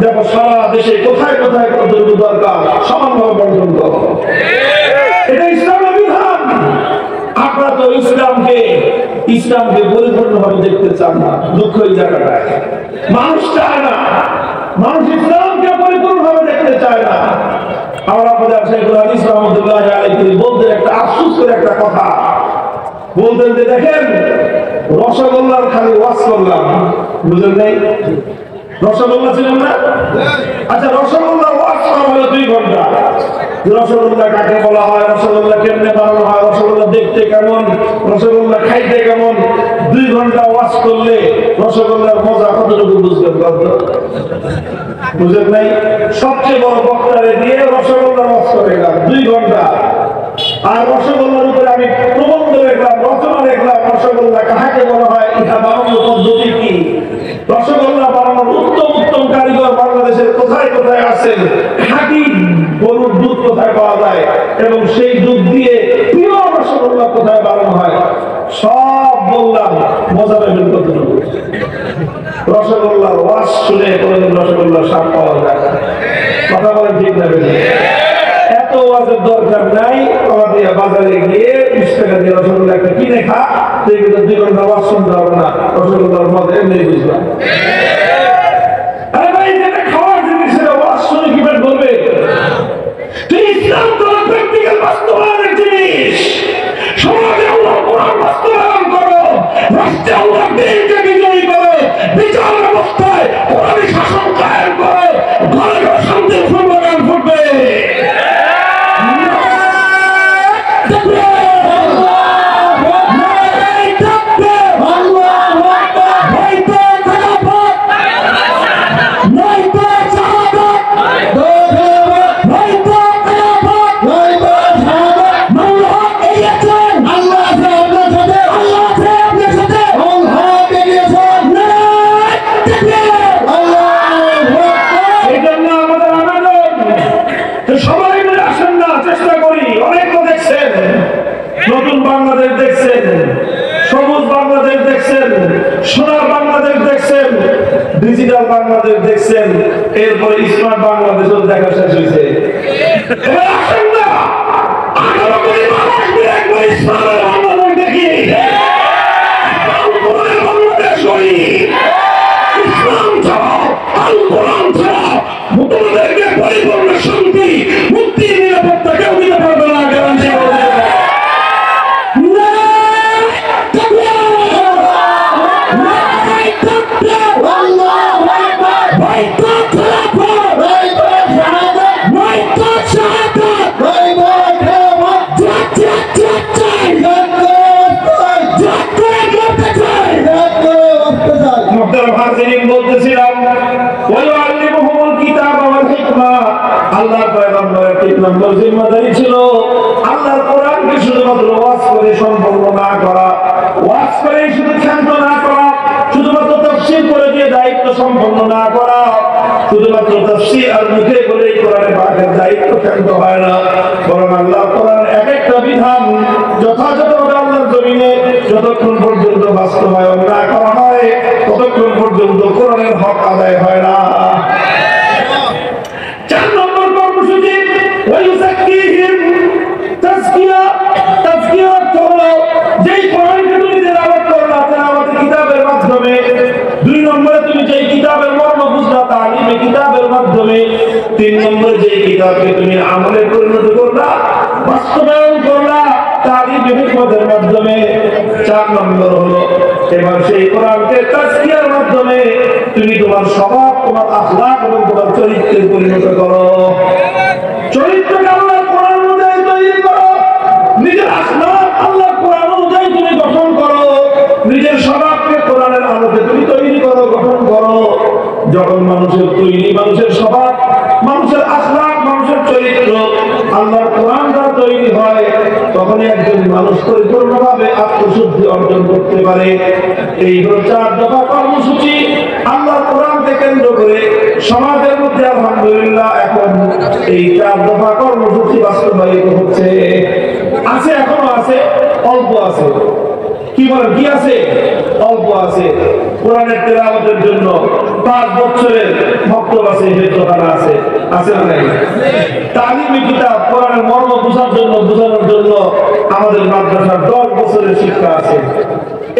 দেখো সারা দেশে কোথায় কোথায় কতটুকু দরকার সমানভাবে বন্টন করো। এটা ইসলামের বিধান। আপনারা তো ইসলামকে পরিপূর্ণভাবে দেখতে চান না, দুঃখ এই জায়গাটায়। মানুষ চায় না, মানুষ ইসলামকে পরিপূর্ণভাবে দেখতে চায় না। আমরা আপনাদের শেখুল হাদিস রহমতুল্লাহ আলাইহি বলতেন একটা আফসোস করে একটা কথা বলতেন যে, দেখেন রসগোল্লার খালি ওয়াজ করলাম, বুঝলেন নাই? রসগোল্লা ছিলেন না? আচ্ছা, রসগোল্লার ওয়াজ করা হলো 2 ঘন্টা। রসগোল্লা কাকে বলা হয়, রসগোল্লা কেমনে বানানো হয়, রসগোল্লা দেখতে কেমন, রসগোল্লা খাইতে কেমন, 2 ঘন্টা ওয়াজ করলে রসগোল্লার মজা কতটুকু বুঝবেন? বুঝেন নাই? সবচেয়ে বড় বক্তারে দিয়ে রসগোল্লার ওয়াজ করে গেলাম 2 ঘন্টা। আর রসগোল্লার উপরে আমি প্রবন্ধ দেখলাম, রচনা দেখলাম, রসগোল্লা কাকে বলা হয়, এটা বানানোর পদ্ধতি কি, রসগোল্লা বানানোর উত্তম উত্তম কারিগর বাংলাদেশের কোথায় কোথায় আছেন, খাঁটি গরুর দুধ কোথায় পাওয়া যায় এবং সেই দুধ দিয়ে প্রিয় রসগোল্লা কোথায় বানানো হয়, সব বললাম। মজা পাবেন কতটুকু? রসগোল্লার ওয়াজ শুনে কোনদিন রসগোল্লার স্বাদ পাওয়া যায়? কথা বলেন ঠিক না? এত ওয়াজের দরকার নাই। আমাদের বাজারে গিয়ে 20 টাকা দিয়ে রসগোল্লা একটা কিনে খা, তুই কিন্তু 2 ঘন্টা ওয়াজ শুনতে হবে না, রসগোল্লার মজা এমনি বুঝলাম। আরে ভাই, যেটা খাওয়ার জিনিস সেটা ওয়াজ শুনে কি বের করবে? তুই ইসলাম তো প্র্যাকটিক্যাল বাস্তবায়নের জিনিস। সমাজে আল্লাহর কোরআন বাস্তবায়ন করো, রাষ্ট্রে আল্লাহর দ্বীনকে বিজয়ী করো, বিচার ব্যবস্থায় কোরআনী শাসন কায়েম করো, ঘরে ঘরে শান্তির ফুলবাগান ফুটবে। বাংলাদেশ দেখছেন, সোনার বাংলাদেশ দেখছেন, ডিজিটাল বাংলাদেশ দেখছেন, এরপরে স্মার্ট বাংলাদেশও দেখা শেষ হয়েছে। এবার আসেন না 18 কোটি মানুষ মিলে একবার ইসলামের বাংলাদেশ দেখি, বাংলাদেশ করি। ইসলাম ছাড়া, আল কোরআন ছাড়া মুসলমানদেরকে পরিপূর্ণ শান্তি, মুক্তি, নিরাপত্তা কেউ দিতে পারবে না। গ্যারান্টি বলতেছিলাম, আল্লাহর পয়গম্বরের 3 নম্বর জিম্মাদারি ছিল আল্লাহর কোরআনকে শুধুমাত্র ওয়াজ করে সম্পূর্ণ না করা, ওয়াজ করে শুধু ক্ষান্ত না করা, শুধুমাত্র তাফসীর করে দিয়ে দায়িত্ব সম্পন্ন না করা, শুধুমাত্র তাফসীর আর মুখে বলে কোরআনের পাঠের দায়িত্ব ক্ষান্ত হয় না, বরং আল্লাহর কোরআনের এক একটা বিধান যথাযথভাবে আল্লাহর জমিনে যতক্ষণ পর্যন্ত বাস্তবায়ন না করা হয় ততক্ষণ পর্যন্ত কোরআনের হক আদায় হয় না। 4 নম্বর কর্মসূচি ওয়ায়ুযাক্কিহিম, তাজকিয়া। তাজকিয়া অর্থ হলো যেই কোরআনকে তুমি তেলাওয়াত করলা তেলাওয়াতের কিতাবের মাধ্যমে, 2 নম্বরে তুমি যেই কিতাবের মর্ম বুঝলা তালিমে কিতাবের মাধ্যমে, 3 নম্বরে যেই কিতাবকে তুমি আমলে পরিণত করলা বাস্তবায়ন করলা তালিমে হিকমতের মাধ্যমে, 4 নম্বর হলো এবার সেই কোরআনকে তাজকিয়ার মাধ্যমে তুমি তোমার স্বভাব, তোমার আখলাক এবং তোমার চরিত্রে পরিণত করো। চরিত্রকে আল্লাহর কোরআন অনুযায়ী তৈরি করো, নিজের আখলাক আল্লাহর কোরআন অনুযায়ী তুমি গঠন করো, নিজের স্বভাবকে কোরআনের আলোকে তুমি তৈরি করো, গঠন করো। যখন মানুষের তৈরি, মানুষের স্বভাব, মানুষের আখলাক, মানুষের চরিত্র আল্লাহর কোরআন দ্বারা তৈরি হয় তখনই একজন মানুষ পরিপূর্ণভাবে আত্মশুদ্ধি অর্জন করতে পারে। এই হলো 4 দফা কর্মসূচি আল্লাহর কোরআনকে কেন্দ্র করে সমাজের মধ্যে আলহামদুলিল্লাহ এখন এই 4 দফা কর্মসূচি বাস্তবায়িত হচ্ছে। আছে, এখনো আছে, অল্প আছে। কি বলেন, কি আছে? অল্প আছে। কোরআনের তেলাওয়াতের জন্য 5 বছরের মক্তব আছে, হেফজখানা আছে, আছে না নাই? তালিমি কিতাব কোরআনের মর্ম বোঝানোর জন্য আমাদের মাদ্রাসার 10 বছরের শিক্ষা আছে।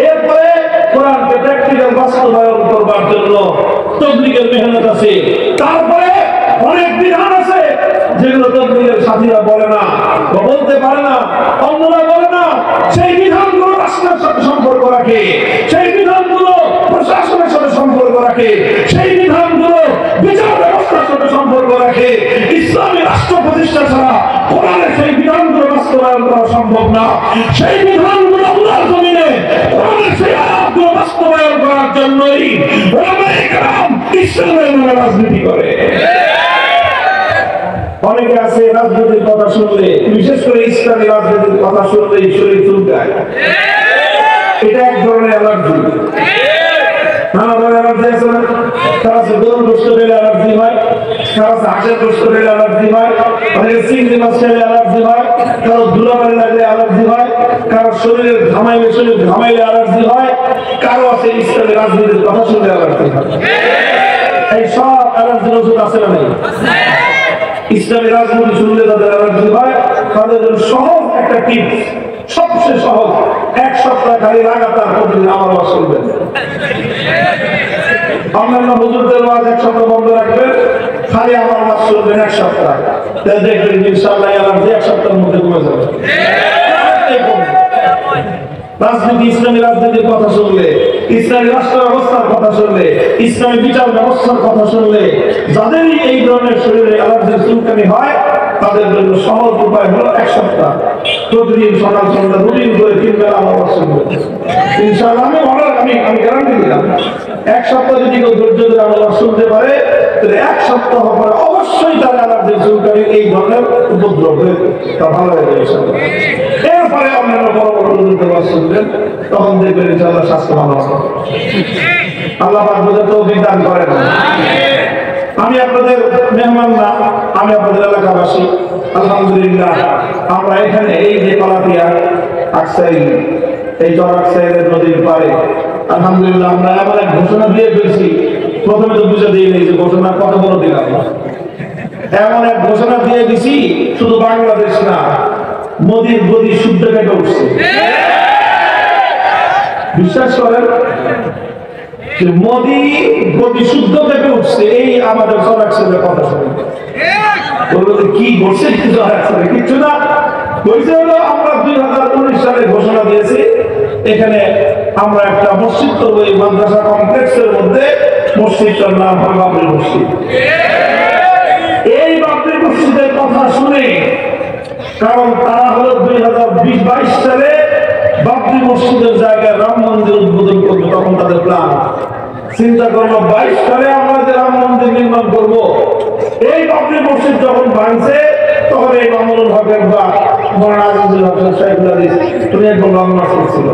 এরপরে কোরআনকে প্র্যাকটিক্যাল বাস্তবায়ন করবার জন্য তাবলীগের মেহনত আছে। তারপরে অনেক বিধান আছে যেগুলো তাবলীগের সাথীরা বলে না বা বলতে পারে না, অন্যরা বলে না। সেই বিধানগুলো রাষ্ট্রের সাথে সম্পর্ক রাখে, সেই বিধানগুলো প্রশাসনের সাথে সম্পর্ক রাখে, সেই বিধানগুলো বিচার ব্যবস্থার সাথে সম্পর্ক রাখে। ইসলামী রাষ্ট্র প্রতিষ্ঠা ছাড়া কোরআনের সেই বিধানগুলো বাস্তবায়ন করা সম্ভব না। সেই বিধানগুলো আল্লাহর জমিনে কোরআনের সেই আয়াতগুলো বাস্তবায়ন করার জন্যই ওলামায়ে কেরাম ইসলামের নামে রাজনীতি করে। অনেকে আছে রাজনীতির কথা শুনলে, বিশেষ করে ইসলামী রাজনীতির কথা শুনলেই শরীর চুলকায়। এটা এক ধরনের অ্যালার্জি। নানা ধরনের অ্যালার্জি আছে না? কারো আছে গরুর গোশত খেলে অ্যালার্জি হয়, কারো আছে হাঁসের গোশত খেলে অ্যালার্জি হয়, অনেকে চিংড়ি মাছ খেলে অ্যালার্জি হয়, কারো ধুলাবালি লাগলে অ্যালার্জি হয়, কারো শরীরে ঘামাইলে অ্যালার্জি হয়, কারো আছে ইসলামী রাজনীতির কথা শুনলে অ্যালার্জি হয়। এই সব অ্যালার্জির ওষুধ আছে না নেই? ইসলামী রাজনীতি শুনলে তাদের অ্যালার্জি হয়। তাদের জন্য সহজ একটা টিপস, সবচেয়ে সহজ, 1 সপ্তাহ খালি লাগাতার প্রতিদিন আমার ওয়াজ শুনবেন। অন্যান্য হুজুরদের ওয়াজ 1 সপ্তাহ বন্ধ রাখবেন, খালি আমার ওয়াজ শুনবেন 1 সপ্তাহ। তাহলে দেখবেন ইনশাআল্লাহ অ্যালার্জি 1 সপ্তাহের মধ্যে কমে যাবে। রাজনীতি, ইসলামী রাজনীতির কথা শুনলে, ইসলামী রাষ্ট্র ব্যবস্থার কথা শুনলে, ইসলামী বিচার ব্যবস্থার কথা শুনলে যাদেরই এই ধরনের শরীরে অ্যালার্জির চুলকানি হয় তাদের জন্য সহজ উপায় হলো 1 সপ্তাহ প্রতিদিন সকাল সন্ধ্যা রুটিন করে 3 বেলা আমার শুনবেন। ইনশাআল্লাহ আমি গ্যারান্টি দিলাম 1 সপ্তাহ যদি কেউ ধৈর্য ধরে আমার শুনতে পারে তাহলে 1 সপ্তাহ পরে অবশ্যই তার অ্যালার্জির চুলকানি এই ধরনের উপদ্রব হয়ে তা ভালো হয়ে যাবে ইনশাআল্লাহ। এরপরে অন্যান্য বড় বড় হুজুরদের ওয়াজ শুনবেন, তখন দেখবেন ইনশাআল্লাহ স্বাস্থ্য ভালো হবে। আল্লাহ পাক বুঝে তৌফিক দান করেন। আমি আপনাদের মেহমান না, আমি আপনাদের এলাকাবাসী। আলহামদুলিল্লাহ আমরা এখানে এই যে কলাতিয়া আকসাই এই চরাক সাইদের নদীর পারে। আলহামদুলিল্লাহ আমরা এমন এক ঘোষণা দিয়ে ফেলছি, প্রথমে তো বুঝে দিই নেই যে ঘোষণা কত বড় দিলাম। এমন এক ঘোষণা দিয়ে দিছি, শুধু বাংলাদেশ না, মোদীর গদি শুদ্ধ কেটে উঠছে। বিশ্বাস করেন যে মোদী গদি শুদ্ধ কেটে উঠছে এই আমাদের চরাক সাইদের কথা শুনে। বললো যে কি ঘটছে কিচ্ছু না, হয়েছে হলো আমরা 2019 সালে ঘোষণা দিয়েছি এখানে আমরা একটা মসজিদ করবো এই মাদ্রাসা কমপ্লেক্সের মধ্যে। মসজিদটার নাম হবে বাবরি মসজিদ। এই বাবরি মসজিদের কথা শুনে, কারণ তারা হলো 2022 সালে বাবরি মসজিদের জায়গায় রাম মন্দির উদ্বোধন করবে, তখন তাদের প্ল্যান। চিন্তা করলো 22 সালে আমরা যে রাম মন্দির নির্মাণ করবো, এই বাবরি মসজিদ যখন ভাঙছে তখন এই মামুনুল হকের বা মৌলানা আজিজুল হক সাহেবুল হাদিস তুমি একদম লম্বা ছিল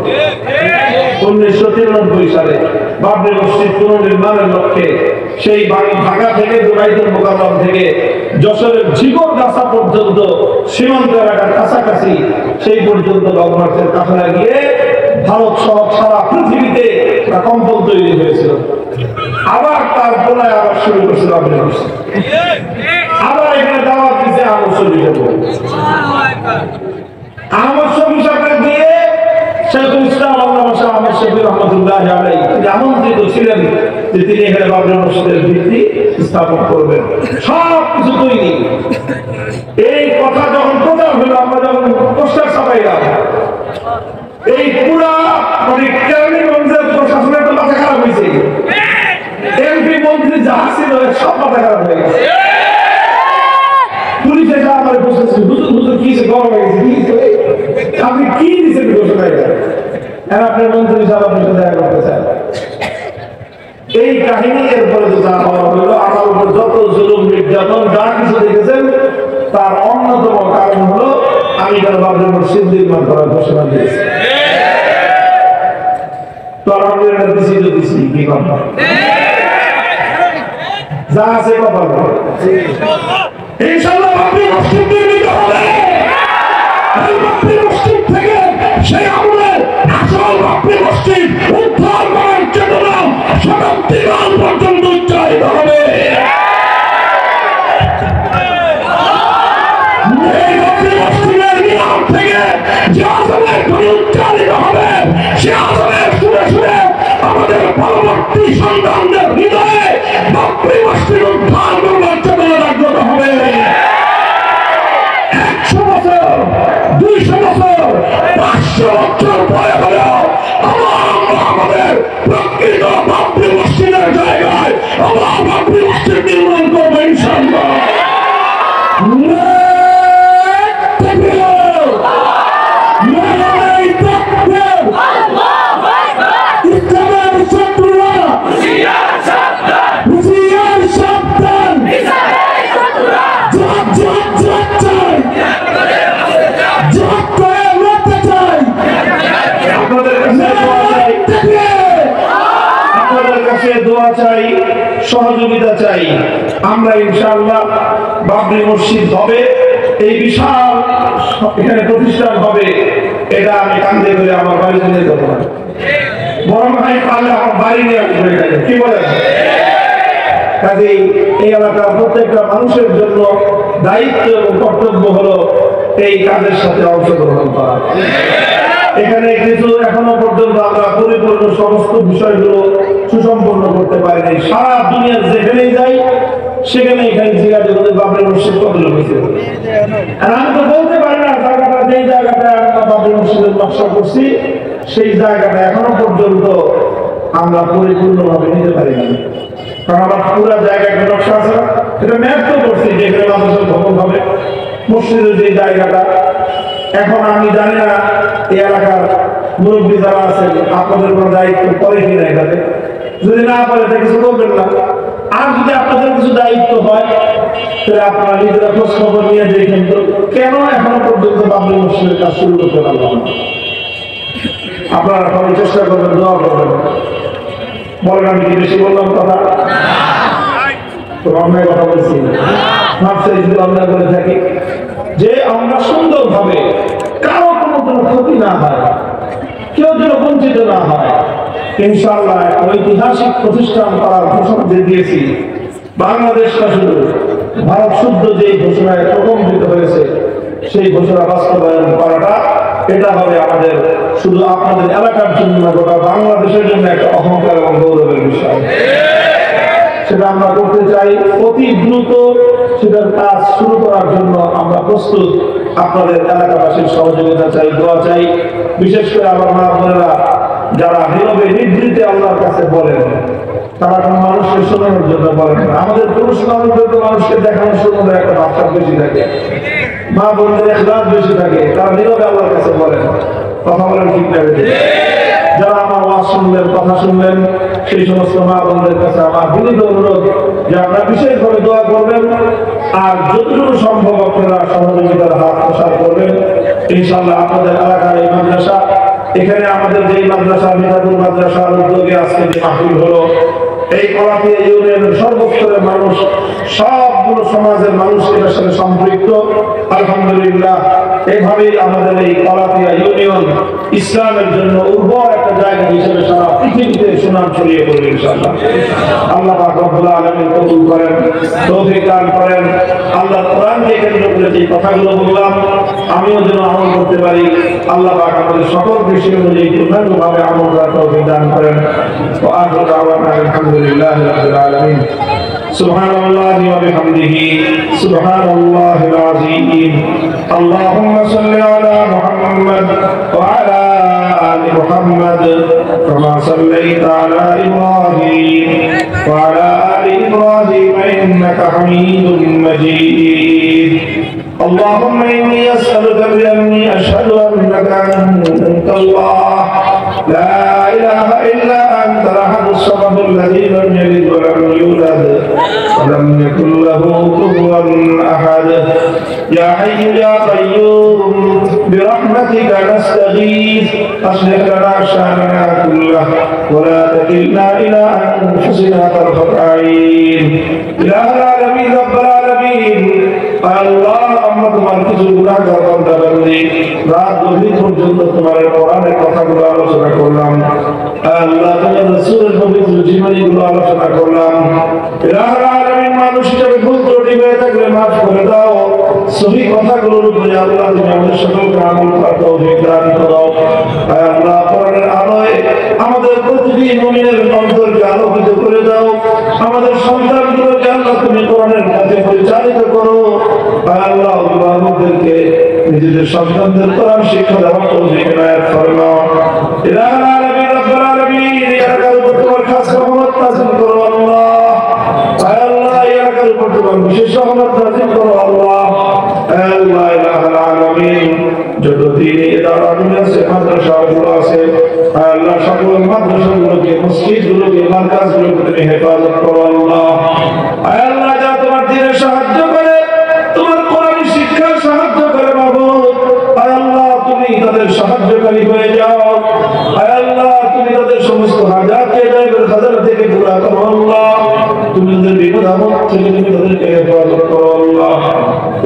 1993 সালে বাবরি মসজিদ পুনর্নির্মাণের লক্ষ্যে সেই ঢাকা থেকে দুরাইতুল মোকাররম থেকে যশোরের ঝিগরগাছা পর্যন্ত সীমান্ত এলাকার কাছাকাছি সেই পর্যন্ত লং মার্চের কাফেলা গিয়ে ভারত সহ সারা পৃথিবীতে কম্পন তৈরি হয়েছিল। আবার তার পোলায় আবার শুরু করছিল বাবরি মসজিদ। আবার এখানে দাওয়াত দিচ্ছে আহমদ শফি আহমদ শফি সাহেবকে দিয়ে শেখুল ইসলাম আল্লামা শাহ আহমদ শফি রহমতুল্লাহ আলাইহি তিনি আমন্ত্রিত ছিলেন যে তিনি এখানে বাবরি মসজিদের ভিত্তি স্থাপন করবেন। সব কিছু তৈরি। এই কথা যখন প্রচার হলো, আমরা যখন পোস্টার ছাপাইলাম, এই পুরা মানে কেরানীগঞ্জের প্রশাসনের তো মাথা খারাপ হয়েছে। এমপি মন্ত্রী যাহা ছিল সব মাথা খারাপ হয়ে গেছে। পুলিশ এসে আমার বসেছে, হুজুর হুজুর কি গরম হয়ে গেছে, আপনি কি দিচ্ছেন ঘোষণায়? আপনার মন্ত্রী সাহেব আপনার সাথে দেখা করতে চান। এই কাহিনী এরপরে যা হওয়া হলো, আমার উপর যত জুলুম নির্যাতন যা কিছু দেখেছেন তার অন্যতম কারণ হলো আমি কেন বাবরি মসজিদ নির্মাণ করার ঘোষণা দিয়েছি। তো আলহামদুলিল্লাহ দিছি তো দিছি, কি কথা যা আছে কথা ইনশাআল্লাহ বাবরি মসজিদ নির্মিত হবে। এই বাবরি মসজিদ থেকে সেই আমলের আসল বাবরি মসজিদ উদ্ধার করার চেতনা শতাব্দীকাল পর্যন্ত উচ্চারিত হবে। এই বাবরি মসজিদের নিয়ম থেকে যে আজমের ধ্বনি উচ্চারিত হবে, সে আজমের সুরে সুরে আমাদের পরবর্তী সন্তানদের হৃদয়ে বাবরি মসজিদ উদ্ধার করবার চেতনা জাগ্রত হবে। 100 বছর, 200 বছর, 500 বছর পরে হলেও আমরা আমাদের প্রকৃত বাবরি মসজিদের জায়গায় আমরা বাবরি মসজিদ নির্মাণ করবো ইনশাআল্লাহ। দোয়া চাই, সহযোগিতা চাই। আমরা ইনশাআল্লাহ বাবরি মসজিদ হবে, এই বিশাল এখানে প্রতিষ্ঠান হবে, এটা আমি কান্দে করে আমার বাড়িতে নিয়ে যেতে পারি, বরং ভাই পারলে আমার বাড়ি নিয়ে আসবে। কি বলেন? কাজেই এই এলাকার প্রত্যেকটা মানুষের জন্য দায়িত্ব এবং কর্তব্য হলো এই কাজের সাথে অংশগ্রহণ করা। এখানে কিছু এখনো পর্যন্ত আমরা পরিপূর্ণ সমস্ত বিষয়গুলো সুসম্পন্ন করতে পারি নাই। সারা দুনিয়ার যেখানেই যাই সেখানে এখানে জিজ্ঞাসা করতে বাবরি মসজিদ কত লোক হয়েছে, আর আমি তো বলতে পারি না জায়গাটা, যেই জায়গাটা আমরা বাবরি মসজিদের নকশা করছি সেই জায়গাটা এখনো পর্যন্ত আমরা পরিপূর্ণভাবে নিতে পারি না। কারণ আমার পুরো জায়গায় একটা নকশা আছে, এটা ম্যাপ তো করছি যে এখানে মানুষের ভবন হবে, মসজিদের যে জায়গাটা। এখন আমি জানি না এই এলাকার মুরব্বী যারা আছেন আপনাদের কোনো দায়িত্ব পড়ে কিনা, এটাতে যদি না পড়ে তা কিছু বলবেন না। আর যদি আপনাদের কিছু দায়িত্ব হয় তাহলে আপনারা নিজেরা খোঁজ খবর নিয়ে দেখেন তো কেন এখনো পর্যন্ত বাবরি মসজিদের কাজ শুরু করতে পারলাম না। আপনারা সবাই চেষ্টা করবেন, দোয়া করবেন। বলেন আমি কি বেশি বললাম কথা? তো অন্যায় কথা বলছি ভাবছি যদি অন্যায় বলে থাকি, যে আমরা সুন্দরভাবে কারো কোনো ক্ষতি না হয়, কেউ যেন বঞ্চিত না হয়। ইনশাআল্লাহ ঐতিহাসিক প্রতিষ্ঠান করার ঘোষণা দিয়েছি। বাংলাদেশ না শুধু ভারত শুদ্ধ যে ঘোষণায় প্রকম্পিত হয়েছে সেই ঘোষণা বাস্তবায়ন করাটা এটা হবে আমাদের শুধু আপনাদের এলাকার জন্য না, গোটা বাংলাদেশের জন্য একটা অহংকার এবং গৌরবের বিষয়। সেটা আমরা করতে চাই অতি দ্রুত। সেটার কাজ শুরু করার জন্য আমরা প্রস্তুত। আপনাদের এলাকাবাসীর সহযোগিতা চাই, দোয়া চাই। বিশেষ করে আমার মা বোনেরা যারা নীরবে নিভৃতে আল্লাহর কাছে বলেন, তারা কোন মানুষকে শোনানোর জন্য বলেন না। আমাদের পুরুষ মানুষদের তো মানুষকে দেখানোর সময় একটা ভাবটা বেশি থাকে, মা বোনদের ইখলাস বেশি থাকে, তারা নীরবে আল্লাহর কাছে বলেন। কথা বলেন ঠিক না? যারা আমার ওয়াজ শুনলেন, কথা শুনলেন, সেই সমস্ত মা বোনদের কাছে আমার বিনীত অনুরোধ যে আপনারা বিশেষভাবে দোয়া করবেন, আর যতটুকু সম্ভব আপনারা সহযোগিতার হাত প্রসার করবেন। ইনশাআল্লাহ আপনাদের এলাকার এই মাদ্রাসা, এখানে আমাদের যে মাদ্রাসা মিঠাপুর মাদ্রাসার উদ্যোগে আজকে যে মাহফিল হলো, এই কলাতিয়া ইউনিয়নের সর্বস্তরের মানুষ, সবগুলো সমাজের মানুষ এটার সাথে সম্পৃক্ত। আলহামদুলিল্লাহ, এইভাবেই আমাদের এই কলাতিয়া ইউনিয়ন ইসলামের জন্য উর্বর একটা জায়গা হিসেবে সারা পৃথিবীতে সুনাম ছড়িয়ে পড়বে ইনশাআল্লাহ। আল্লাহ পাক রব্বুল আলামিন কবুল করেন, তৌফিক দান করেন। আল্লাহ কোরআনকে কেন্দ্র করে যে কথাগুলো বললাম আমিও যেন আমল করতে পারি। আল্লাহ পাক আমাদের সকল বিষয় অনুযায়ী পূর্ণাঙ্গভাবে আমল করার তৌফিক দান করেন। ওয়া আখিরু দাওয়ানা আলহামদুলিল্লাহি রাব্বিল আলামিন। সুবহানাল্লাহি ওয়া বিহামদিহি সুবহানাল্লাহিল আযীম। আল্লাহুম্মা সাল্লি আলা মুহাম্মাদ ওয়া আলা আলি মুহাম্মাদ কামা সাল্লাইতা আলা ইব্রাহিম ওয়া আলা আলি ইব্রাহিম ইন্নাকা হামিদুম মাজিদ। اللهم إني أسألك بأني أشهد أنك أنت الله لا إله إلا أنت الأحد الصمد الذي لم يلد ولم يولد ولم يكن له كفوا أحد يا حي يا قيوم برحمتك نستغيث أصلح لنا شأننا كله ولا تكلنا إلى أنفسنا طرفة عين إله العالمين رب العالمين আল্লাহ আমরা তোমার কিছু গুনাহগার বান্দা বান্দি রাত গভীর পর্যন্ত তোমার কোরআনের কথাগুলো আলোচনা করলাম। আল্লাহ তোমার রাসূলের পবিত্র জীবনীগুলো আলোচনা করলাম। ইলাহুল আলামিন, মানুষ হিসেবে ভুল ত্রুটি হয়ে থাকলে মাফ করে দাও। সহি কথাগুলোর উপরে আল্লাহ তুমি আমাদের সকলকে আমল করার তৌফিক দান করো। আল্লাহ কোরআনের আলোয় আমাদের প্রতিটি মুমিনের অন্তরকে আলোকিত করে দাও। আমাদের সন্তানগুলোকে আল্লাহ তুমি কোরআনের পথে পরিচালিত করো। আল্লাহ অভিভাবকদেরকে নিজেদের সন্তানদের কোরআন শিক্ষা দেওয়ার তৌফিক ইনায়াত ফরমাও। ইলাহুল আলামিন রব্বুল আলামিন, এই এলাকার উপর তোমার খাস রহমত নাযিল করো আল্লাহ। আল্লাহ এই এলাকার উপর তোমার বিশেষ রহমত নাযিল করো আল্লাহ। আল্লাহ ইলাহুল আলামিন, যত দিন ইদারা আছে মাদ্রাসাগুলো আছে আল্লাহ, সকল মাদ্রাসাগুলোকে, মসজিদগুলোকে, মাদ্রাসাগুলোকে তুমি হেফাজত করো আল্লাহ। আল্লাহ যা তোমার দ্বীনের সাহায্য করে, তোমার কোরআনের শিক্ষার সাহায্য করে মাবুদ, আল্লাহ তুমি তাদের সাহায্যকারী হয়ে যাও। আল্লাহ তুমি তাদের সমস্ত হাজাতকে গায়বের খাজানা থেকে পুরা করো আল্লাহ। তুমি তাদের বিপদ আপদ থেকে তুমি তাদেরকে হেফাজত করো আল্লাহ।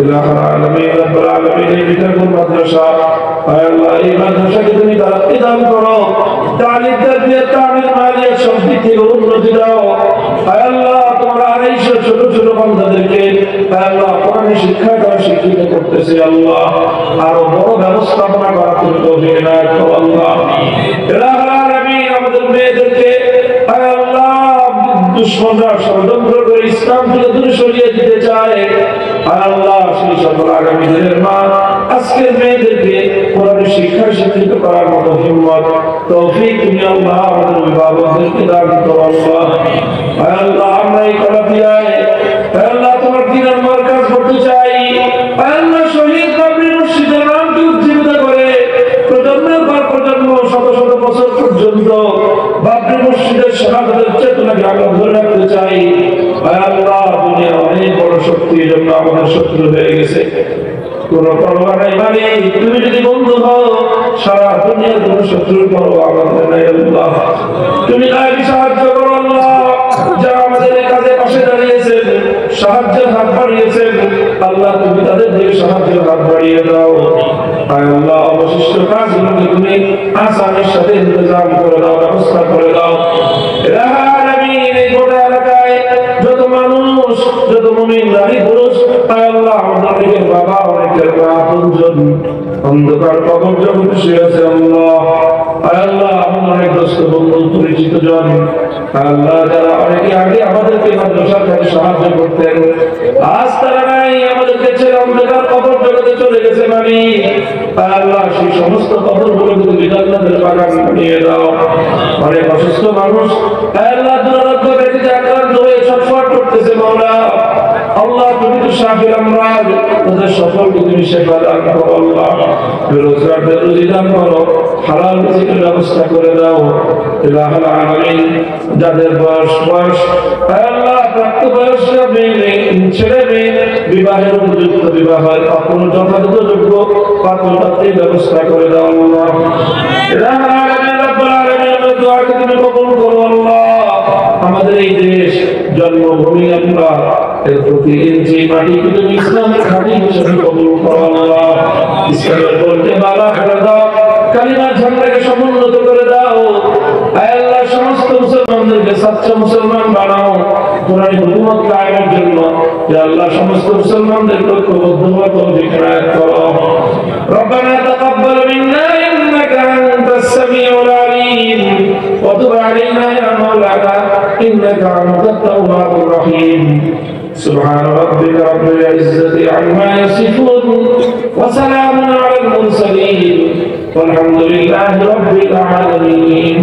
ইলাহুল আলামিন রব্বুল আলামিন, এই বিধান মাদ্রাসা আল্লাহ, এই মাদ্রাসাকে তুমি তারাক্কি দান করো। তালিম তারবিয়ত তামিল মালিয়াত সব দিক থেকে উন্নতি দাও। আল্লাহ তোমার 250 ছোট ছোট বান্দাদেরকে আল্লাহ কোরআনের শিক্ষা দ্বারা শিক্ষিত করতেছে আল্লাহ, আরো বড় ব্যবস্থাপনা করা তুমি তৌফিক ইনায়াত করো আল্লাহ। ইলাহুল আলামিন, আমাদের মেয়েদেরকে আল্লাহ দুশমনরা ষড়যন্ত্র করে ইসলাম থেকে দূরে সরিয়ে দিতে চায় আল্লাহ, সেই সকল আগামী দিনের মা আজকের মেয়েদেরকে কোরআনের শিক্ষা শিক্ষিত করার মতো হিম্মত তৌফিক তুমি আল্লাহ আমাদের অভিভাবকদেরকে দান করো আল্লাহ। আল্লাহ আমরা এই কলাতিয়ায় আল্লাহ তোমার দ্বীনের মারকাজ করতে চাই আল্লাহ, শহীদ বাবরি মসজিদের নামকে উজ্জীবিত করে প্রজন্মের পর প্রজন্ম শত শত বছর পর্যন্ত বাবরি মসজিদের শাহাদাতের চেতনাকে আমরা ধরে রাখতে চাই। আল্লাহ দুনিয়া অনেক বড় শক্তি, এই জন্য আমাদের শত্রু হয়ে গেছে, কোন পরোয়া নাই। মানে তুমি যদি বন্ধু হও, সারা দুনিয়ার কোন শত্রুর পরোয়া আমাদের নাই আল্লাহ। তুমি গায়েবী সাহায্য করো আল্লাহ, যারা আমাদের এই কাজে পাশে দাঁড়িয়েছেন, সাহায্যের হাত বাড়িয়েছেন আল্লাহ, তুমি তাদের দিকে সাহায্যের হাত বাড়িয়ে দাও। আয় আল্লাহ অবশিষ্ট কাজগুলোকে তুমি আসানের সাথে ইন্তজাম করে দাও, ব্যবস্থা করে দাও। ইয়া আলামিন, এই গোটা এলাকায় যত মানুষ, যত মুমিন নারী পুরুষ, আয় আল্লাহ অনেকের বাবা, অনেকের মা, আপনজন অন্ধকার কবর জগতে শুয়ে আছে আল্লাহ। আয় আল্লাহ আমাদের অনেক দোস্ত বন্ধু পরিচিত জন আল্লাহ, যারা অনেকে আগে আমাদেরকে মাদ্রাসার কাছে সাহায্য করতেন, আজ তারা নাই, আমাদেরকে ছেড়ে অন্ধকার কবর জগতে চলে গেছে। মানে আল্লাহ সেই সমস্ত কবরগুলোকে তুমি জান্নাতের বাগান বানিয়ে দাও। অনেক অসুস্থ মানুষ আল্লাহ দুরারোগ্য ব্যাধিতে আক্রান্ত হয়ে ছটফট করতেছে মাওলা, আল্লাহ তুমি তো শাফির আমরাজ, তাদের সকলকে তুমি সেবা দান করো আল্লাহ। বেরোজগারদের রুজি দান করো, হালাল রিজিকের ব্যবস্থা করে দাও। ইলাহুল আলামিন, যাদের বয়স আল্লাহ প্রাপ্তবয়স্ক ছেলে মেয়ে বিবাহের উপযুক্ত বিবাহের এখনো যথাযথ যোগ্য পাত্রপাত্রীর ব্যবস্থা করে দাও আল্লাহ। ইলাহুল আলামিন, রব্বুল আলামিনের দোয়াকে তুমি কবুল করো আল্লাহ। আমাদের এই দেশ জন্মভূমি আল্লাহ, এর প্রতি ইঞ্চি মাটিকে তুমি ইসলামের ঘাঁটি হিসেবে কবুল করো আল্লাহ। ইসলামের বলতে বালা করে দাও, কালিমার ঝান্ডাকে সমুন্নত করে দাও। আল্লাহ সমস্ত মুসলমানদেরকে সাচ্চা মুসলমান বানাও, কোরআন হুকুমত কায়েমের জন্য ইয়া আল্লাহ সমস্ত মুসলমানদেরকে ঐক্যবদ্ধভাবে তৌফিক ইনায়াত করো। রব্বানা তাকাব্বাল মিন্না ইন্নাকা আনতাস সামিউল আলিম ওয়া তুব আলাইনা ইয়া মাওলানা ইন্নাকা আনতাত তাওয়াবুর রহিম। سبحان ربك رب العزة عما يصفون وسلام على المرسلين والحمد لله رب العالمين.